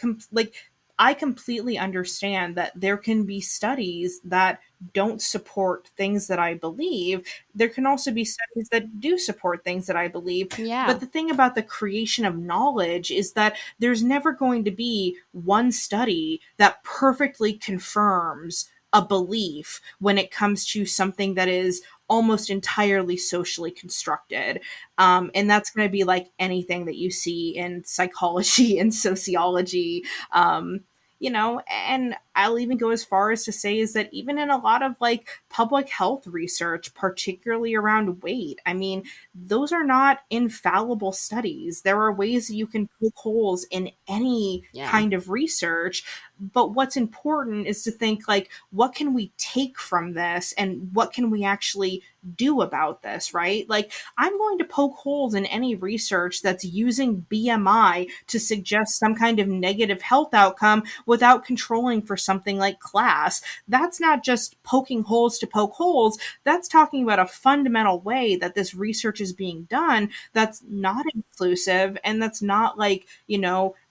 completely understand that there can be studies that don't support things that I believe. There can also be studies that do support things that I believe. Yeah. But the thing about the creation of knowledge is that there's never going to be one study that perfectly confirms a belief when it comes to something that is almost entirely socially constructed. And that's going to be like anything that you see in psychology and sociology. And I'll even go as far as to say is that even in a lot of like public health research, particularly around weight, I mean, those are not infallible studies. There are ways that you can poke holes in any kind of research. But what's important is to think like, what can we take from this and what can we actually do about this, right? Like, I'm going to poke holes in any research that's using BMI to suggest some kind of negative health outcome without controlling for something like class. That's not just poking holes to poke holes. That's talking about a fundamental way that this research is being done that's not inclusive and that's not like,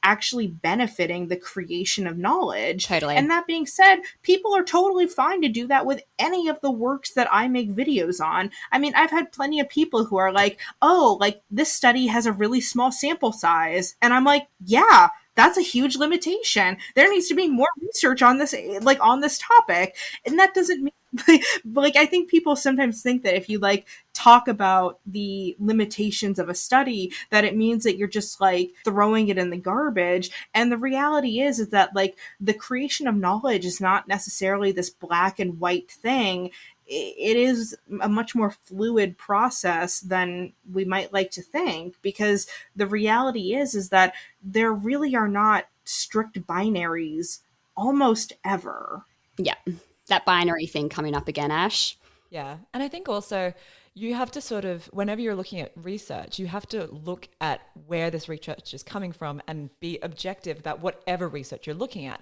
actually benefiting the creation of knowledge. Totally. And that being said, people are totally fine to do that with any of the works that I make videos on. I mean, I've had plenty of people who are like, oh, like this study has a really small sample size. And I'm like, yeah, that's a huge limitation. There needs to be more research on this, like on this topic. And that doesn't mean like, I think people sometimes think that if you like talk about the limitations of a study, that it means that you're just like throwing it in the garbage. And the reality is that like the creation of knowledge is not necessarily this black and white thing. It is a much more fluid process than we might like to think, because the reality is that there really are not strict binaries almost ever. Yeah. that binary thing coming up again, Ash. Yeah. And I think also you have to sort of, whenever you're looking at research, you have to look at where this research is coming from and be objective about whatever research you're looking at.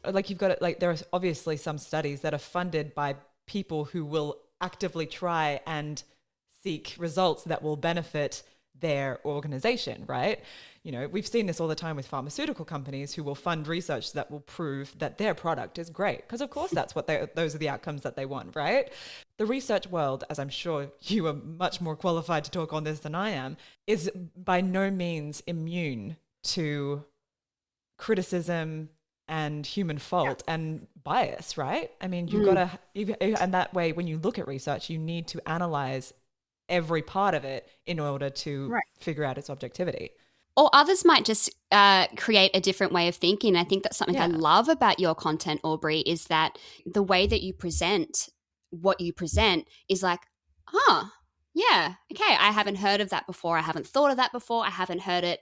Like you've got it, like there are obviously some studies that are funded by people who will actively try and seek results that will benefit their organization, right? You know, we've seen this all the time with pharmaceutical companies who will fund research that will prove that their product is great. Because of course that's what those are the outcomes that they want, right? The research world, as I'm sure you are much more qualified to talk on this than I am, is by no means immune to criticism and human fault and bias, right? I mean, you've got to, and that way, when you look at research, you need to analyze every part of it in order to figure out its objectivity. Or others might just create a different way of thinking. I think that's something I love about your content, Aubrey, is that the way that you present what you present is like, yeah, okay, I haven't heard of that before. I haven't thought of that before. I haven't heard it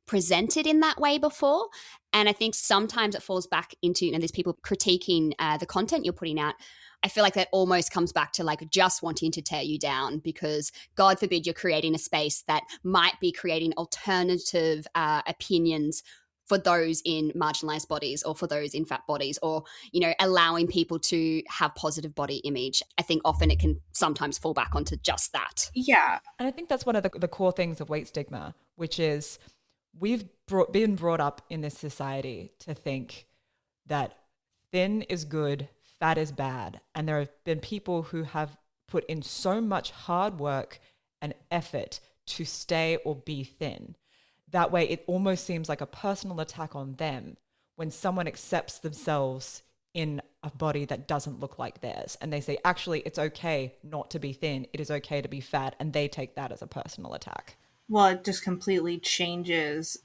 presented in that way before. And I think sometimes it falls back into, you know, these people critiquing the content you're putting out. I feel like that almost comes back to like just wanting to tear you down because God forbid you're creating a space that might be creating alternative opinions for those in marginalized bodies or for those in fat bodies or, you know, allowing people to have positive body image. I think often it can sometimes fall back onto just that. Yeah. And I think that's one of the core things of weight stigma, which is we've been brought up in this society to think that thin is good, fat is bad. And there have been people who have put in so much hard work and effort to stay or be thin. That way, it almost seems like a personal attack on them when someone accepts themselves in a body that doesn't look like theirs. And they say, actually, it's okay not to be thin. It is okay to be fat. And they take that as a personal attack. Well, it just completely changes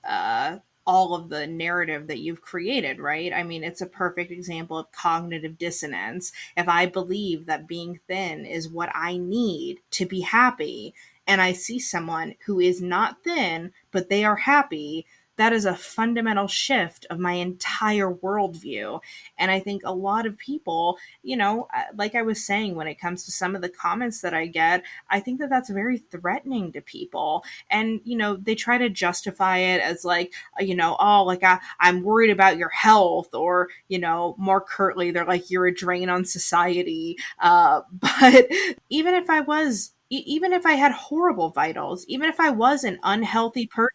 all of the narrative that you've created, right? I mean, it's a perfect example of cognitive dissonance. If I believe that being thin is what I need to be happy, and I see someone who is not thin, but they are happy, that is a fundamental shift of my entire worldview. And I think a lot of people, you know, like I was saying, when it comes to some of the comments that I get, I think that that's very threatening to people. And, you know, they try to justify it as like, you know, oh, like I'm worried about your health, or, you know, more curtly, they're like, you're a drain on society. But even if I had horrible vitals, even if I was an unhealthy person,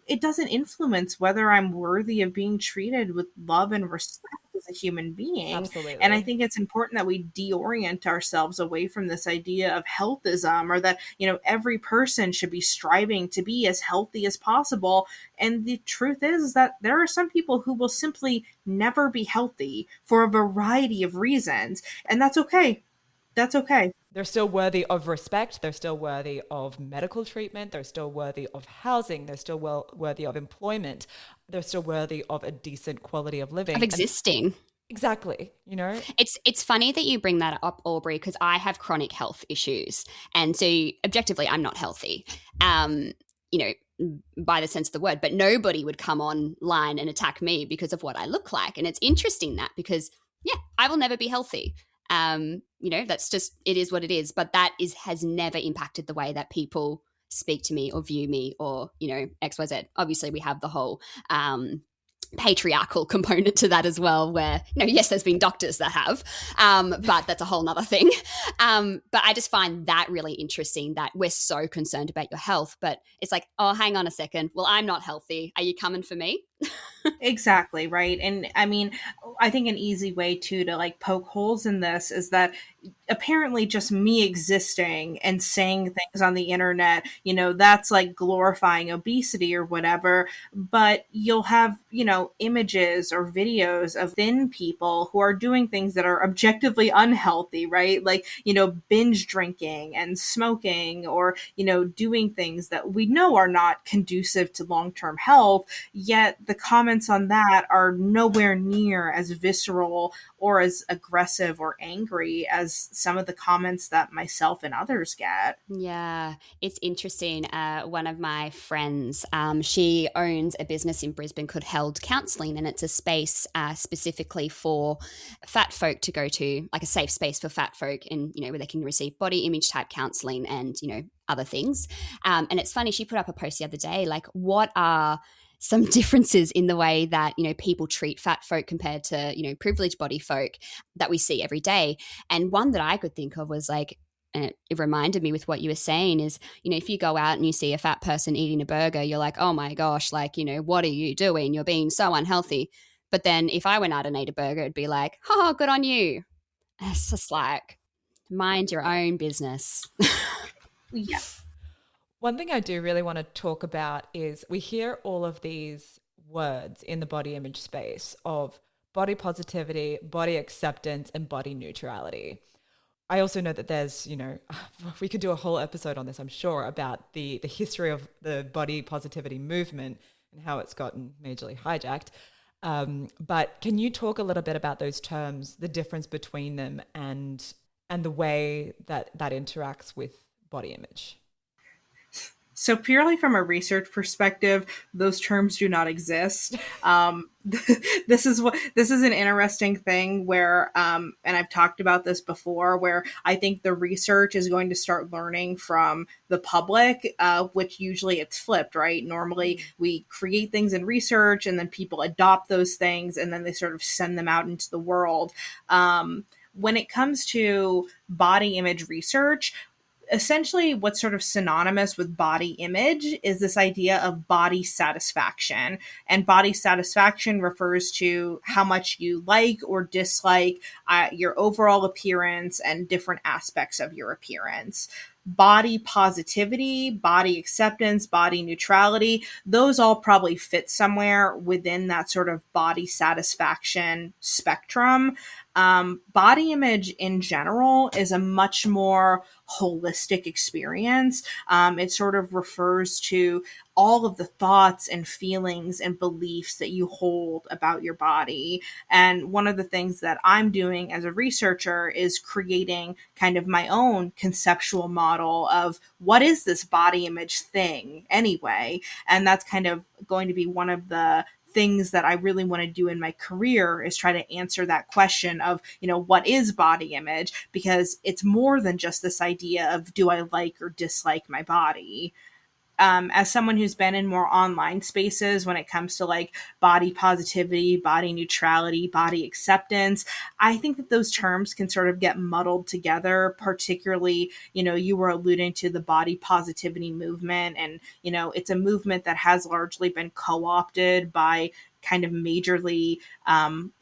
it doesn't influence whether I'm worthy of being treated with love and respect as a human being. Absolutely. And I think it's important that we deorient ourselves away from this idea of healthism, or that, you know, every person should be striving to be as healthy as possible. And the truth is that there are some people who will simply never be healthy for a variety of reasons. And that's okay. That's okay. They're still worthy of respect. They're still worthy of medical treatment. They're still worthy of housing. They're still worthy of employment. They're still worthy of a decent quality of living. Of existing. Exactly. You know, it's funny that you bring that up, Aubrey, because I have chronic health issues. And so objectively, I'm not healthy, you know, by the sense of the word, but nobody would come online and attack me because of what I look like. And it's interesting that because, yeah, I will never be healthy. You know, that's just, it is what it is. But that has never impacted the way that people speak to me or view me or, you know, XYZ. Obviously, we have the whole patriarchal component to that as well, where, you know, yes, there's been doctors that have, but that's a whole nother thing. But I just find that really interesting that we're so concerned about your health, but it's like, oh, hang on a second. Well, I'm not healthy. Are you coming for me? Exactly, right. And I mean, I think an easy way to like poke holes in this is that apparently just me existing and saying things on the internet, you know, that's like glorifying obesity or whatever. But you'll have, you know, images or videos of thin people who are doing things that are objectively unhealthy, right? Like, you know, binge drinking and smoking, or, you know, doing things that we know are not conducive to long-term health. Yet the comments on that are nowhere near as visceral or as aggressive or angry as some of the comments that myself and others get. Yeah, it's interesting. One of my friends, she owns a business in Brisbane called Held Counselling, and it's a space specifically for fat folk to go to, like a safe space for fat folk, and where they can receive body image type counselling and other things. And it's funny, she put up a post the other day, like, what are some differences in the way that people treat fat folk compared to privileged body folk that we see every day. And one that I could think of was like, and it reminded me with what you were saying is, if you go out and you see a fat person eating a burger, you're like, oh my gosh, like, what are you doing? You're being so unhealthy. But then if I went out and ate a burger, it'd be like, oh, good on you. It's just like, mind your own business. Yeah. One thing I do really want to talk about is we hear all of these words in the body image space of body positivity, body acceptance, and body neutrality. I also know that there's, we could do a whole episode on this, I'm sure, about the history of the body positivity movement and how it's gotten majorly hijacked. But can you talk a little bit about those terms, the difference between them and the way that interacts with body image? So purely from a research perspective, those terms do not exist. This is an interesting thing where, and I've talked about this before, where I think the research is going to start learning from the public, which usually it's flipped, right? Normally we create things in research and then people adopt those things and then they sort of send them out into the world. When it comes to body image research, essentially what's sort of synonymous with body image is this idea of body satisfaction. And body satisfaction refers to how much you like or dislike your overall appearance and different aspects of your appearance. Body positivity, body acceptance, body neutrality, those all probably fit somewhere within that sort of body satisfaction spectrum. Body image in general is a much more holistic experience. It sort of refers to all of the thoughts and feelings and beliefs that you hold about your body. And one of the things that I'm doing as a researcher is creating kind of my own conceptual model of what is this body image thing anyway. And that's kind of going to be one of the things that I really want to do in my career is try to answer that question of, what is body image? Because it's more than just this idea of do I like or dislike my body. As someone who's been in more online spaces when it comes to like body positivity, body neutrality, body acceptance, I think that those terms can sort of get muddled together, particularly, you were alluding to the body positivity movement. And, it's a movement that has largely been co-opted by kind of majorly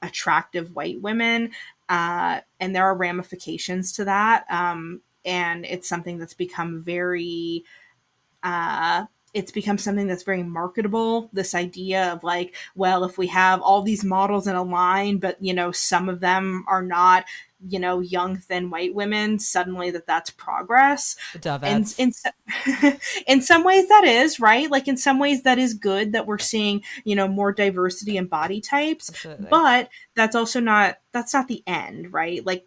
attractive white women. And there are ramifications to that. And it's something that's become very... it's become something that's very marketable. This idea of like, well, if we have all these models in a line, but, some of them are not, young, thin white women, suddenly that's progress. And in some ways that is, right? Like in some ways that is good that we're seeing, more diversity in body types. Absolutely. But that's not the end, right? Like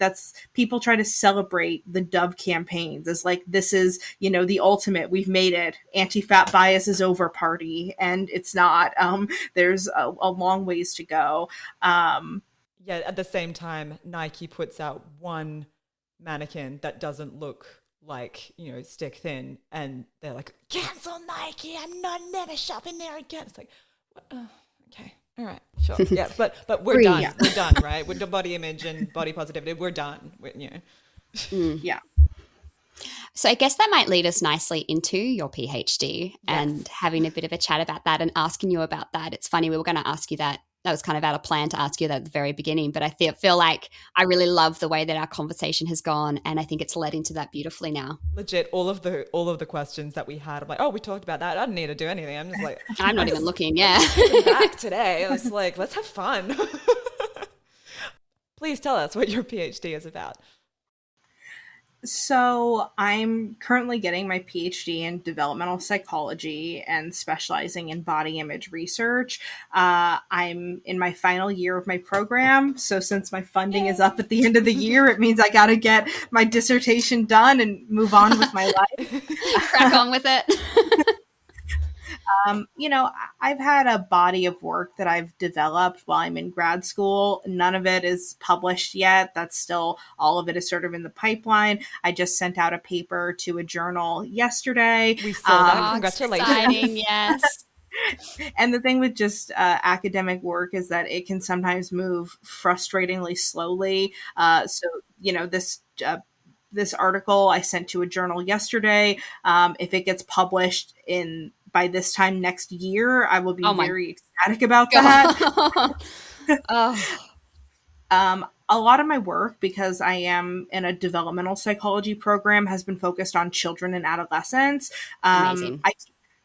people try to celebrate the Dove campaigns as like, this is, the ultimate, we've made it, anti-fat bias is over party. And it's not, there's a long ways to go. Yeah, at the same time, Nike puts out one mannequin that doesn't look like, stick thin, and they're like, cancel Nike, I'm never shopping there again. It's like, okay, all right, sure. Yeah, but we're done. Yeah. We're done, right? With the body image and body positivity, we're done. Yeah. So I guess that might lead us nicely into your PhD and having a bit of a chat about that and asking you about that. It's funny, we were going to ask you that. That was kind of out of plan to ask you that at the very beginning, but I feel like I really love the way that our conversation has gone, and I think it's led into that beautifully now. Legit, all of the questions that we had, I'm like, oh, we talked about that. I didn't need to do anything. I'm just like, I'm not even looking. Yeah, back today. I was like, let's have fun. Please tell us what your PhD is about. So I'm currently getting my PhD in developmental psychology and specializing in body image research. I'm in my final year of my program. So since my funding is up at the end of the year, it means I got to get my dissertation done and move on with my life. Crack on with it. I've had a body of work that I've developed while I'm in grad school. None of it is published yet. That's still, all of it is sort of in the pipeline. I just sent out a paper to a journal yesterday. We saw that. Congratulations. Exciting, yes. And the thing with just academic work is that it can sometimes move frustratingly slowly. This article I sent to a journal yesterday. If it gets published in by this time next year, I will be very ecstatic about that. A lot of my work, because I am in a developmental psychology program, has been focused on children and adolescents. Amazing.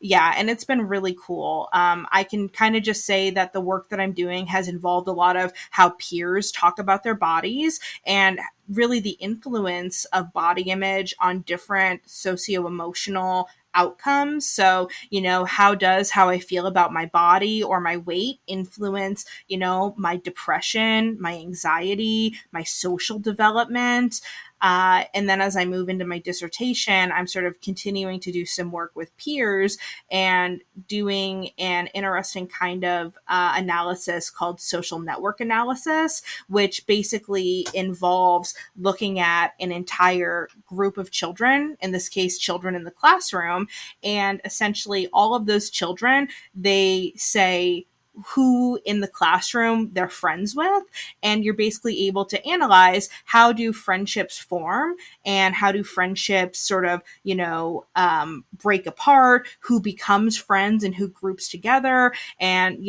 Yeah, and it's been really cool. I can kind of just say that the work that I'm doing has involved a lot of how peers talk about their bodies and really the influence of body image on different socio-emotional outcomes. So, how does how I feel about my body or my weight influence, my depression, my anxiety, my social development? And then as I move into my dissertation, I'm sort of continuing to do some work with peers and doing an interesting kind of analysis called social network analysis, which basically involves looking at an entire group of children, in this case, children in the classroom, and essentially all of those children, they say who in the classroom they're friends with, and you're basically able to analyze how do friendships form and how do friendships sort of break apart, who becomes friends and who groups together, and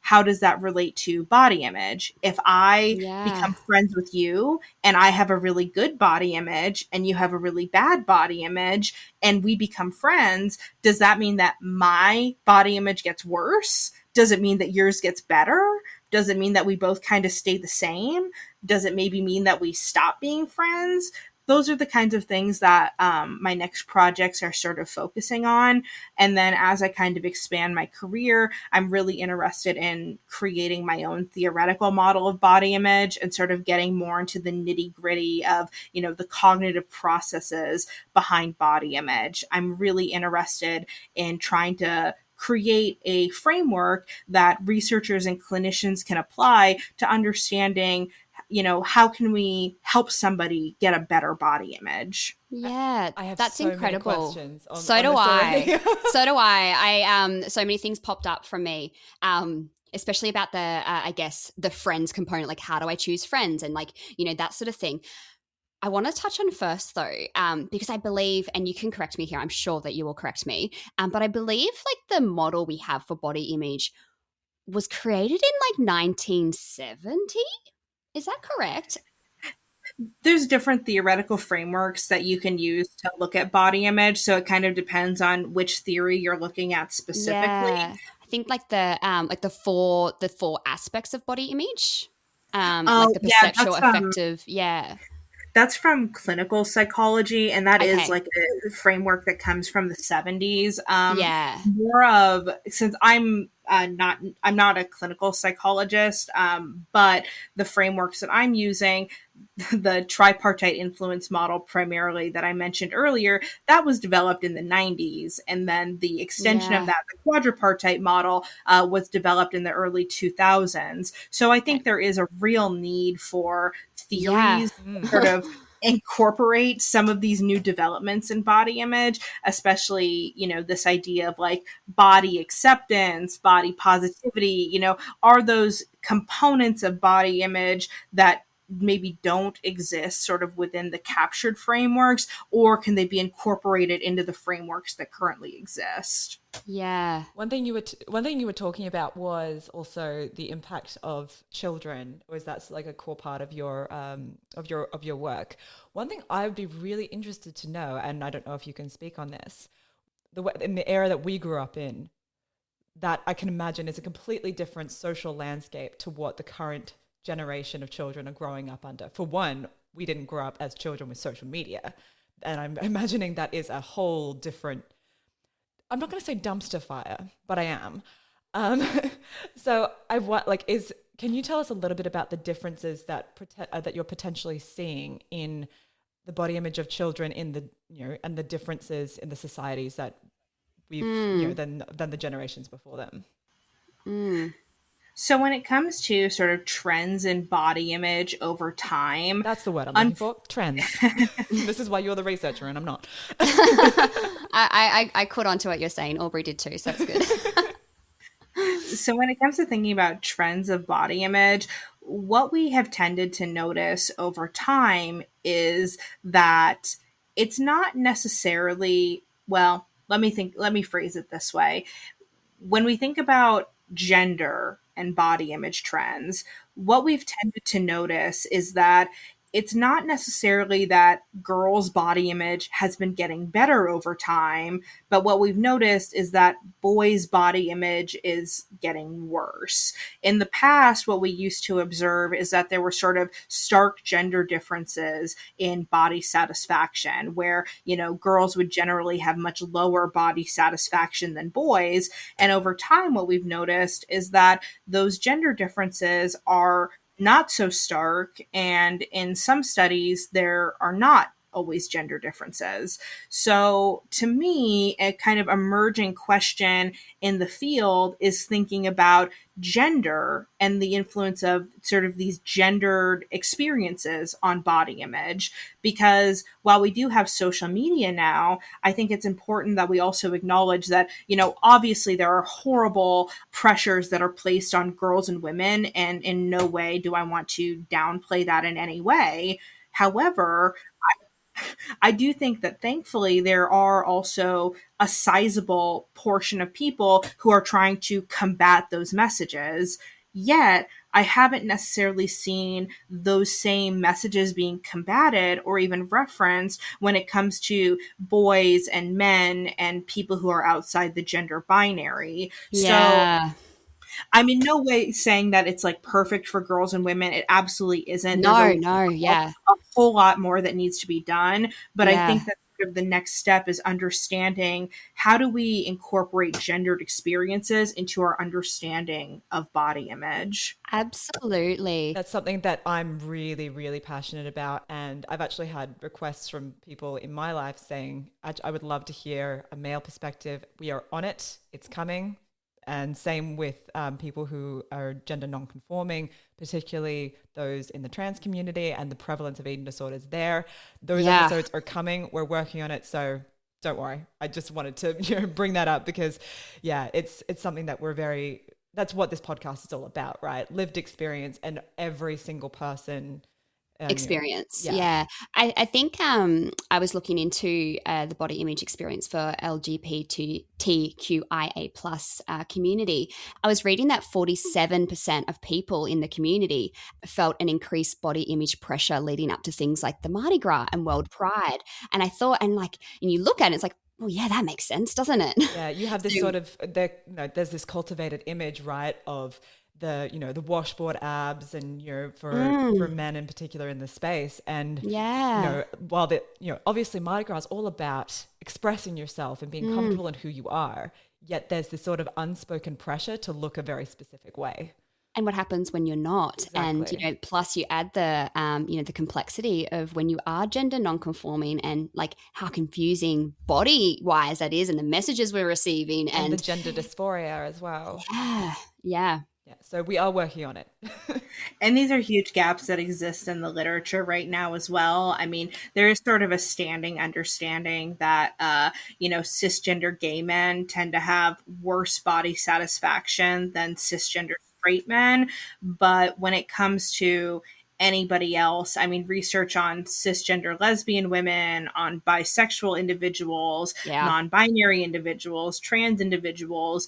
how does that relate to body image. If I become friends with you and I have a really good body image and you have a really bad body image and we become friends, does that mean that my body image gets worse? Does it mean that yours gets better? Does it mean that we both kind of stay the same? Does it maybe mean that we stop being friends? Those are the kinds of things that my next projects are sort of focusing on. And then as I kind of expand my career, I'm really interested in creating my own theoretical model of body image and sort of getting more into the nitty gritty of, the cognitive processes behind body image. I'm really interested in trying to create a framework that researchers and clinicians can apply to understanding, how can we help somebody get a better body image? Yeah, I have that's so incredible. many questions So do I. So do I. So many things popped up from me. Especially about I guess the friends component, like how do I choose friends and that sort of thing. I want to touch on first though, because I believe, and you can correct me here, I'm sure that you will correct me, but I believe the model we have for body image was created in 1970. Is that correct? There's different theoretical frameworks that you can use to look at body image. So it kind of depends on which theory you're looking at specifically. Yeah. I think the four aspects of body image, the perceptual, affective, That's from clinical psychology, and that is Okay. a framework that comes from the 70s. Yeah. More of, since I'm not a clinical psychologist, but the frameworks that I'm using, the tripartite influence model primarily that I mentioned earlier, that was developed in the 90s. And then the extension of that, the quadripartite model, was developed in the early 2000s. So I think there is a real need for theories sort of incorporate some of these new developments in body image, especially, this idea of body acceptance, body positivity, are those components of body image that maybe don't exist sort of within the captured frameworks, or can they be incorporated into the frameworks that currently exist? Yeah. One thing you were talking about was also the impact of children, or is that a core part of your work? One thing I would be really interested to know, and I don't know if you can speak on this, in the era that we grew up in, that I can imagine is a completely different social landscape to what the current generation of children are growing up under. For one, we didn't grow up as children with social media. And I'm imagining that is a whole different, I'm not going to say dumpster fire, but I am. Um, so can you tell us a little bit about the differences that that you're potentially seeing in the body image of children in the, and the differences in the societies that we've, than the generations before them? So when it comes to sort of trends in body image over time, That's the word I'm looking for. Trends. This is why you're the researcher and I'm not. I caught on to what you're saying. Aubrey did too, so it's good. So when it comes to thinking about trends of body image, what we have tended to notice over time is that it's not necessarily, well, let me phrase it this way. When we think about gender and body image trends, what we've tended to notice is that it's not necessarily that girls' body image has been getting better over time, but what we've noticed is that boys' body image is getting worse. In the past, what we used to observe is that there were sort of stark gender differences in body satisfaction, where, girls would generally have much lower body satisfaction than boys. And over time, what we've noticed is that those gender differences are not so stark, and in some studies there are not always gender differences. So to me, a kind of emerging question in the field is thinking about gender and the influence of sort of these gendered experiences on body image. Because while we do have social media now, I think it's important that we also acknowledge that, obviously there are horrible pressures that are placed on girls and women, and in no way do I want to downplay that in any way. However, I do think that thankfully there are also a sizable portion of people who are trying to combat those messages. Yet, I haven't necessarily seen those same messages being combated or even referenced when it comes to boys and men and people who are outside the gender binary. Yeah. So I'm in no way saying that it's like perfect for girls and women. It absolutely isn't. There's Yeah. a whole lot more that needs to be done. But I Yeah. think that sort of the next step is understanding how do we incorporate gendered experiences into our understanding of body image. Absolutely. That's something that I'm really, really passionate about. And I've actually had requests from people in my life saying, I would love to hear a male perspective. We are on it. It's coming. And same with people who are gender non-conforming, particularly those in the trans community and the prevalence of eating disorders there. Those episodes are coming. We're working on it. So don't worry. I just wanted to bring that up because, it's something that that's what this podcast is all about, right? Lived experience, and every single person experience. Yeah. I think I was looking into the body image experience for LGBTQIA plus community. I was reading that 47% of people in the community felt an increased body image pressure leading up to things like the Mardi Gras and World Pride. And I thought, and you look at it, it's like, well, yeah, that makes sense, doesn't it? Yeah, you have this sort of, there's this cultivated image, right, of the washboard abs and, for men in particular in the space. And, while obviously Mardi Gras is all about expressing yourself and being comfortable in who you are, yet there's this sort of unspoken pressure to look a very specific way. And what happens when you're not? Exactly. And, plus you add the, the complexity of when you are gender non-conforming and like how confusing body-wise that is and the messages we're receiving. And the gender dysphoria as well. Yeah. So we are working on it. And these are huge gaps that exist in the literature right now as well. I mean, there is sort of a standing understanding that, cisgender gay men tend to have worse body satisfaction than cisgender straight men. But when it comes to anybody else, I mean, research on cisgender lesbian women, on bisexual individuals, non-binary individuals, trans individuals,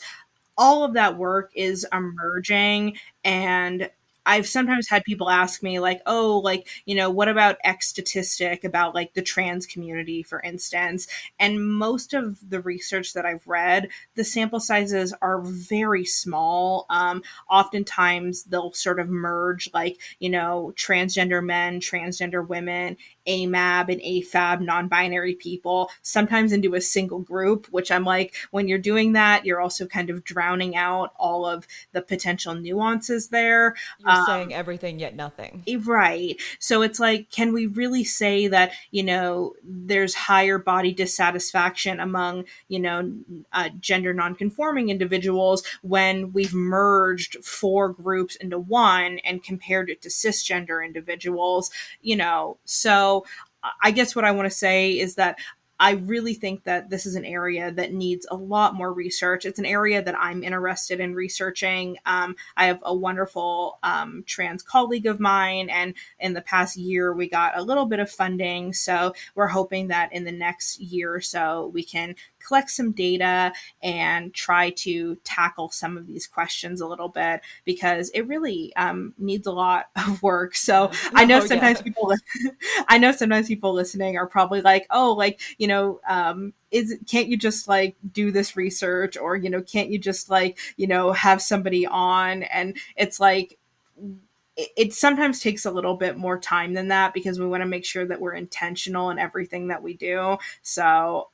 all of that work is emerging, and I've sometimes had people ask me like, oh, like, what about X statistic about like the trans community, for instance? And most of the research that I've read, the sample sizes are very small. Oftentimes they'll sort of merge like, transgender men, transgender women, AMAB and AFAB, non-binary people, sometimes into a single group, which I'm like, when you're doing that, you're also kind of drowning out all of the potential nuances there. You're saying everything yet nothing. Right. So it's like, can we really say that, there's higher body dissatisfaction among, gender nonconforming individuals when we've merged 4 groups into one and compared it to cisgender individuals, So I guess what I want to say is that I really think that this is an area that needs a lot more research. It's an area that I'm interested in researching. I have a wonderful trans colleague of mine, and in the past year, we got a little bit of funding. So we're hoping that in the next year or so, we can collect some data and try to tackle some of these questions a little bit, because it really needs a lot of work. So I know sometimes people listening are probably like, oh, like, can't you just like do this research, or, can't you just like, have somebody on? And it's like, it sometimes takes a little bit more time than that, because we want to make sure that we're intentional in everything that we do. So,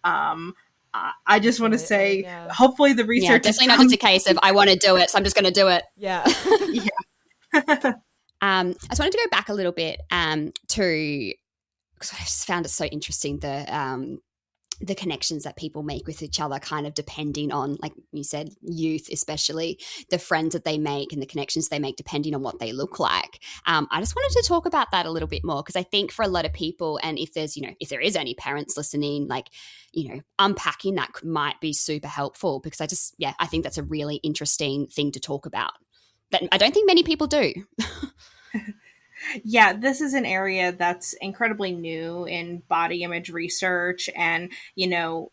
I just want to say, hopefully the research is definitely not just a case of I want to do it, so I'm just going to do it. Yeah. I just wanted to go back a little bit to, because I just found it so interesting, the connections that people make with each other, kind of depending on, like you said, youth, especially the friends that they make and the connections they make depending on what they look like. I just wanted to talk about that a little bit more, because I think for a lot of people, and if there's, if there is any parents listening, like, unpacking that might be super helpful, because I think that's a really interesting thing to talk about that I don't think many people do. Yeah, this is an area that's incredibly new in body image research. And,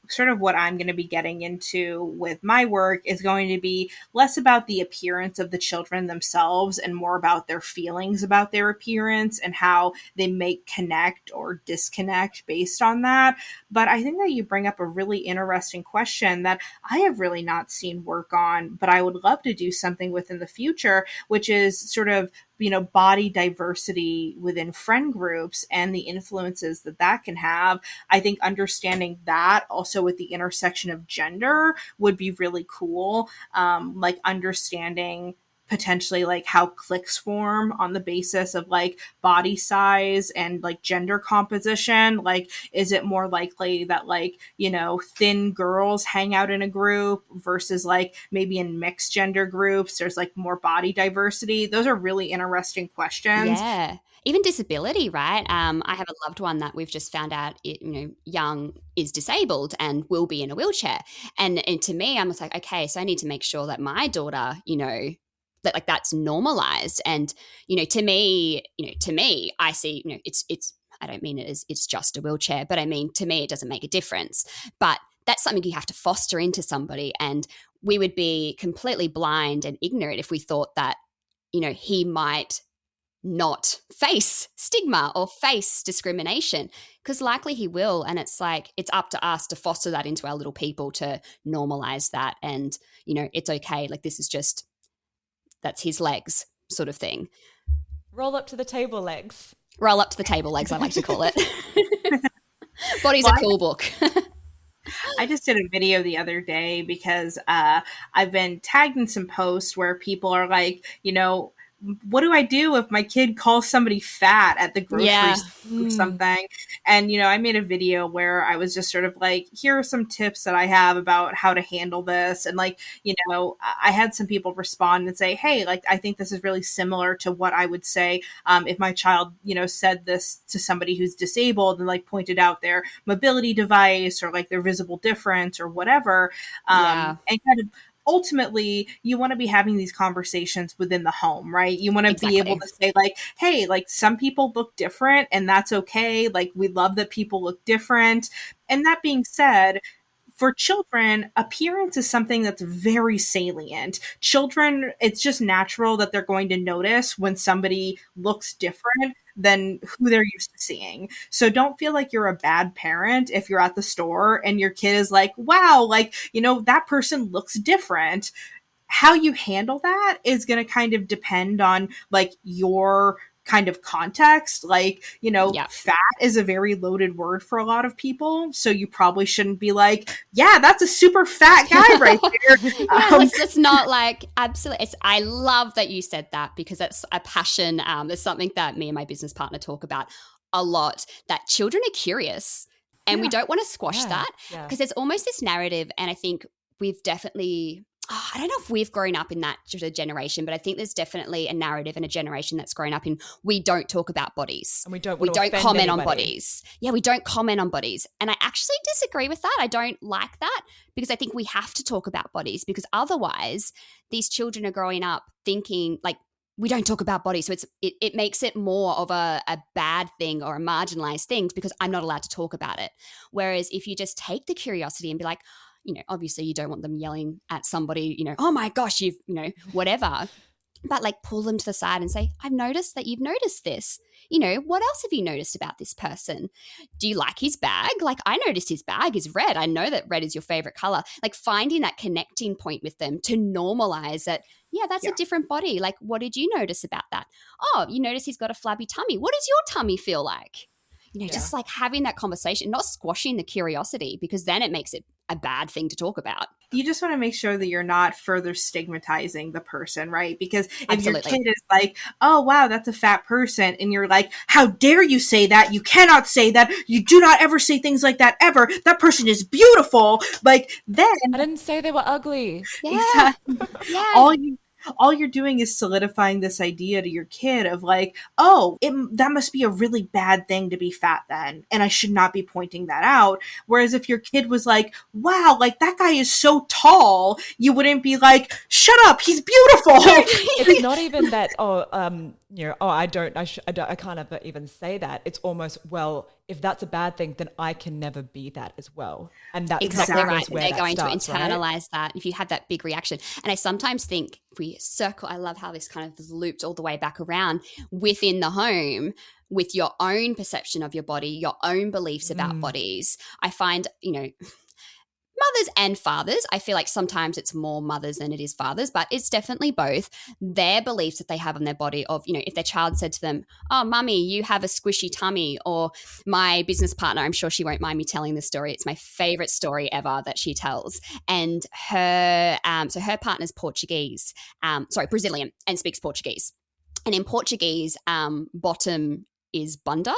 sort of what I'm going to be getting into with my work is going to be less about the appearance of the children themselves and more about their feelings about their appearance and how they may connect or disconnect based on that. But I think that you bring up a really interesting question that I have really not seen work on, but I would love to do something with in the future, which is sort of body diversity within friend groups and the influences that that can have. I think understanding that also with the intersection of gender would be really cool. Like understanding potentially like how cliques form on the basis of like body size and like gender composition. Like, is it more likely that like, thin girls hang out in a group versus like maybe in mixed gender groups, there's like more body diversity? Those are really interesting questions. Yeah. Even disability, right? I have a loved one that we've just found out, young, is disabled and will be in a wheelchair. And to me, I'm just like, okay, so I need to make sure that my daughter, that like that's normalized. And, to me, I see, it's, I don't mean it as it's just a wheelchair, but I mean, to me, it doesn't make a difference. But that's something you have to foster into somebody. And we would be completely blind and ignorant if we thought that, he might not face stigma or face discrimination, because likely he will. And it's like, it's up to us to foster that into our little people, to normalize that. And, it's okay. Like, this is just, that's his legs sort of thing. Roll up to the table legs. Roll up to the table legs, I like to call it. Body's a cool book. I just did a video the other day because I've been tagged in some posts where people are like, what do I do if my kid calls somebody fat at the grocery store or something? And, I made a video where I was just sort of like, here are some tips that I have about how to handle this. And like, I had some people respond and say, hey, like, I think this is really similar to what I would say if my child, said this to somebody who's disabled and like pointed out their mobility device or like their visible difference or whatever. And kind of, ultimately, you want to be having these conversations within the home, right? You want to be able to say like, hey, like some people look different and that's okay. Like, we love that people look different. And that being said, for children, appearance is something that's very salient. Children, it's just natural that they're going to notice when somebody looks different than who they're used to seeing. So don't feel like you're a bad parent if you're at the store and your kid is like, wow, like, that person looks different. How you handle that is going to kind of depend on like your kind of context. Like, fat is a very loaded word for a lot of people. So you probably shouldn't be like, yeah, that's a super fat guy right there. Let's not like, absolutely. I love that you said that because it's a passion. It's something that me and my business partner talk about a lot, that children are curious and we don't want to squash that because there's almost this narrative. And I think we've definitely, I don't know if we've grown up in that sort of generation, but I think there's definitely a narrative in a generation that's grown up in we don't talk about bodies. And we don't comment on bodies. Yeah, we don't comment on bodies. And I actually disagree with that. I don't like that because I think we have to talk about bodies because otherwise these children are growing up thinking like we don't talk about bodies. So it makes it more of a bad thing or a marginalized thing because I'm not allowed to talk about it. Whereas if you just take the curiosity and be like, obviously you don't want them yelling at somebody, oh my gosh, you've, whatever. But like pull them to the side and say, I've noticed that you've noticed this. What else have you noticed about this person? Do you like his bag? Like I noticed his bag is red. I know that red is your favorite color. Like finding that connecting point with them to normalize that, that's a different body. Like what did you notice about that? Oh, you notice he's got a flabby tummy. What does your tummy feel like? Just like having that conversation, not squashing the curiosity because then it makes it a bad thing to talk about. You just want to make sure that you're not further stigmatizing the person, right? Because if Absolutely. your kid is like, oh, wow, that's a fat person. And you're like, how dare you say that? You cannot say that. You do not ever say things like that ever. That person is beautiful. Like then. I didn't say they were ugly. Yeah. Exactly. Yeah. All you're doing is solidifying this idea to your kid of like, oh, that must be a really bad thing to be fat then, and I should not be pointing that out. Whereas if your kid was like, wow, like that guy is so tall, you wouldn't be like, shut up, he's beautiful. It's not even that, I can't ever even say that. It's almost, well, if that's a bad thing, then I can never be that as well. And that's exactly right. They're going starts, to internalize that if you have that big reaction. And I sometimes think if we circle, I love how this kind of is looped all the way back around within the home with your own perception of your body, your own beliefs about bodies. I find, mothers and fathers, I feel like sometimes it's more mothers than it is fathers, but it's definitely both. Their beliefs that they have on their body of, if their child said to them, oh, mummy, you have a squishy tummy, or my business partner, I'm sure she won't mind me telling this story. It's my favorite story ever that she tells. And her partner's Portuguese, Brazilian and speaks Portuguese. And in Portuguese, bottom is bonda,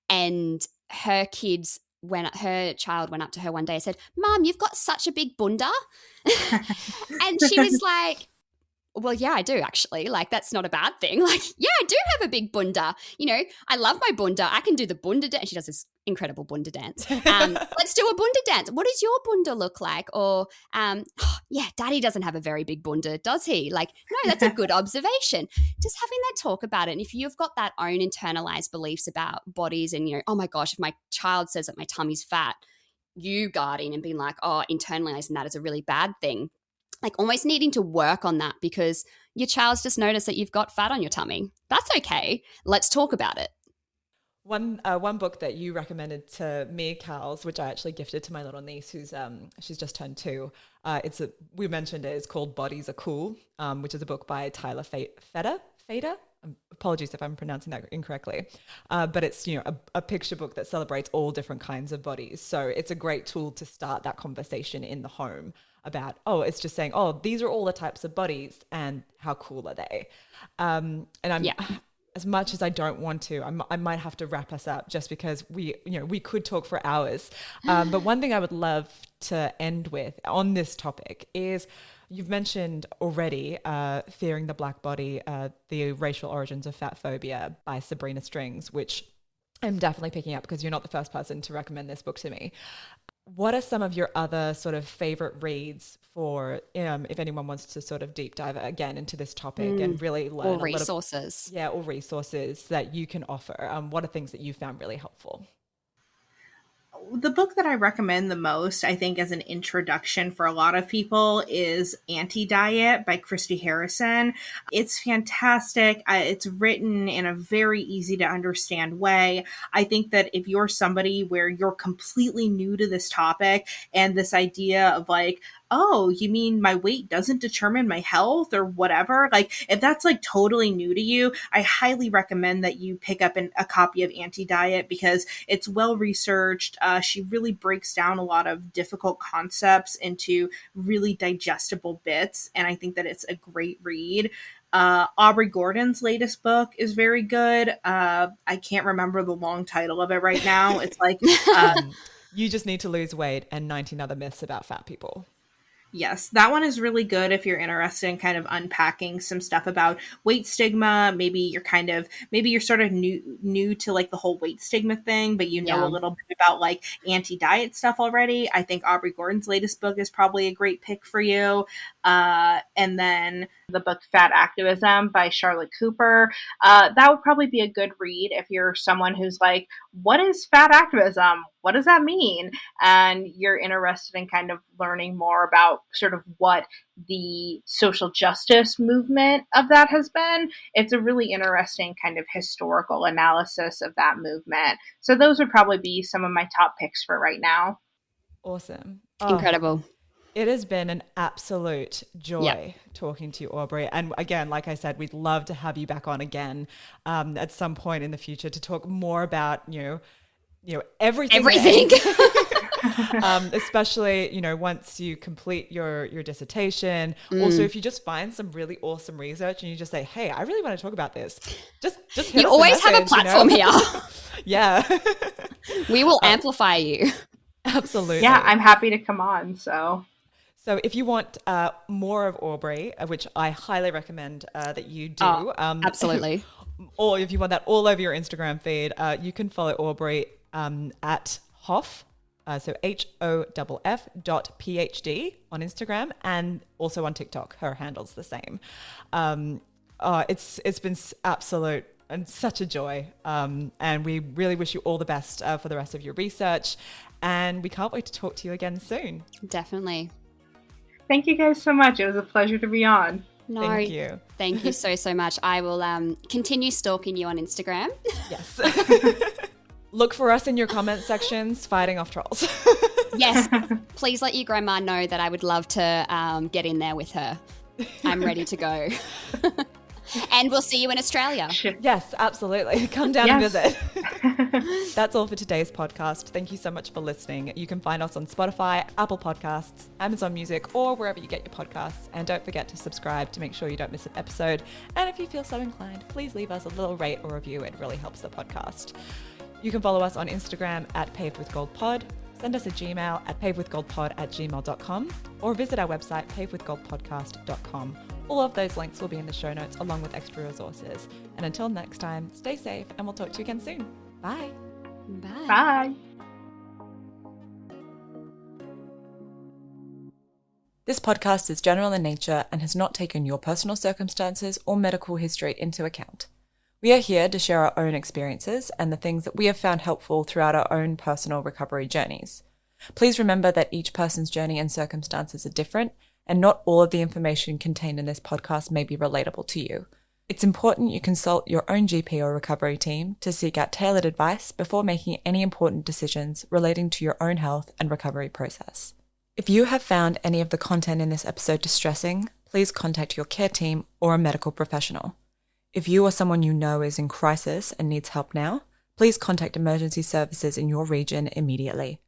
and her child went up to her one day and said, Mom, you've got such a big bunda. And she was like, well, yeah, I do actually. Like, that's not a bad thing. Like, yeah, I do have a big bunda. I love my bunda. I can do the bunda dance. She does this incredible bunda dance. Let's do a bunda dance. What does your bunda look like? Or, yeah, Daddy doesn't have a very big bunda, does he? Like, no, that's a good observation. Just having that talk about it. And if you've got that own internalized beliefs about bodies and, oh my gosh, if my child says that my tummy's fat, you guarding and being like, oh, internalizing that is a really bad thing. Like almost needing to work on that because your child's just noticed that you've got fat on your tummy. That's okay. Let's talk about it. One book that you recommended to me, Cals, which I actually gifted to my little niece, who's she's just turned 2. We mentioned it. It's called Bodies Are Cool, which is a book by Tyler Fader. Apologies if I'm pronouncing that incorrectly, but it's a picture book that celebrates all different kinds of bodies. So it's a great tool to start that conversation in the home about, it's just saying, these are all the types of bodies and how cool are they? And I'm as much as I don't want to, I might have to wrap us up just because we could talk for hours. But one thing I would love to end with on this topic is, you've mentioned already Fearing the Black Body, The Racial Origins of Fat Phobia by Sabrina Strings, which I'm definitely picking up because you're not the first person to recommend this book to me. What are some of your other sort of favorite reads for if anyone wants to sort of deep dive again into this topic and really learn or resources? Or resources that you can offer? What are things that you found really helpful? The book that I recommend the most, I think, as an introduction for a lot of people is Anti-Diet by Christy Harrison. It's fantastic. It's written in a very easy to understand way. I think that if you're somebody where you're completely new to this topic and this idea of like, oh, you mean my weight doesn't determine my health or whatever? Like, if that's like totally new to you, I highly recommend that you pick up a copy of Anti-Diet because it's well researched. She really breaks down a lot of difficult concepts into really digestible bits. And I think that it's a great read. Aubrey Gordon's latest book is very good. I can't remember the long title of it right now. It's like, You Just Need to Lose Weight and 19 Other Myths About Fat People. Yes, that one is really good if you're interested in kind of unpacking some stuff about weight stigma. Maybe you're sort of new to like the whole weight stigma thing, but you know a little bit about like anti-diet stuff already. I think Aubrey Gordon's latest book is probably a great pick for you. And then the book Fat Activism by Charlotte Cooper. That would probably be a good read if you're someone who's like, what is fat activism? What does that mean? And you're interested in kind of learning more about sort of what the social justice movement of that has been. It's a really interesting kind of historical analysis of that movement. So those would probably be some of my top picks for right now. Awesome. Incredible. It has been an absolute joy talking to you, Aubrey. And again, like I said, we'd love to have you back on again at some point in the future to talk more about, everything. Especially, once you complete your dissertation. Also, if you just find some really awesome research and you just say, hey, I really want to talk about this, just hit you us always a message, have a platform here. Yeah. We will amplify you. Absolutely. Yeah, I'm happy to come on. So if you want more of Aubrey, which I highly recommend that you do. Absolutely. Or if you want that all over your Instagram feed, you can follow Aubrey at Hoff, so HOFF.PhD on Instagram and also on TikTok. Her handle's the same. It's been absolute and such a joy. And we really wish you all the best for the rest of your research. And we can't wait to talk to you again soon. Definitely. Thank you guys so much. It was a pleasure to be on. No, thank you. Thank you so much. I will continue stalking you on Instagram. Yes. Look for us in your comment sections fighting off trolls. Yes. Please let your grandma know that I would love to get in there with her. I'm ready to go. And we'll see you in Australia. Yes, absolutely. Come down and visit. That's all for today's podcast. Thank you so much for listening. You can find us on Spotify, Apple Podcasts, Amazon Music, or wherever you get your podcasts. And don't forget to subscribe to make sure you don't miss an episode. And if you feel so inclined, please leave us a little rate or review. It really helps the podcast. You can follow us on Instagram at pavedwithgoldpod. Send us a Gmail at pavedwithgoldpod@gmail.com or visit our website pavedwithgoldpodcast.com. All of those links will be in the show notes along with extra resources. And until next time, stay safe and we'll talk to you again soon. Bye. Bye. Bye. This podcast is general in nature and has not taken your personal circumstances or medical history into account. We are here to share our own experiences and the things that we have found helpful throughout our own personal recovery journeys. Please remember that each person's journey and circumstances are different, and not all of the information contained in this podcast may be relatable to you. It's important you consult your own GP or recovery team to seek out tailored advice before making any important decisions relating to your own health and recovery process. If you have found any of the content in this episode distressing, please contact your care team or a medical professional. If you or someone you know is in crisis and needs help now, please contact emergency services in your region immediately.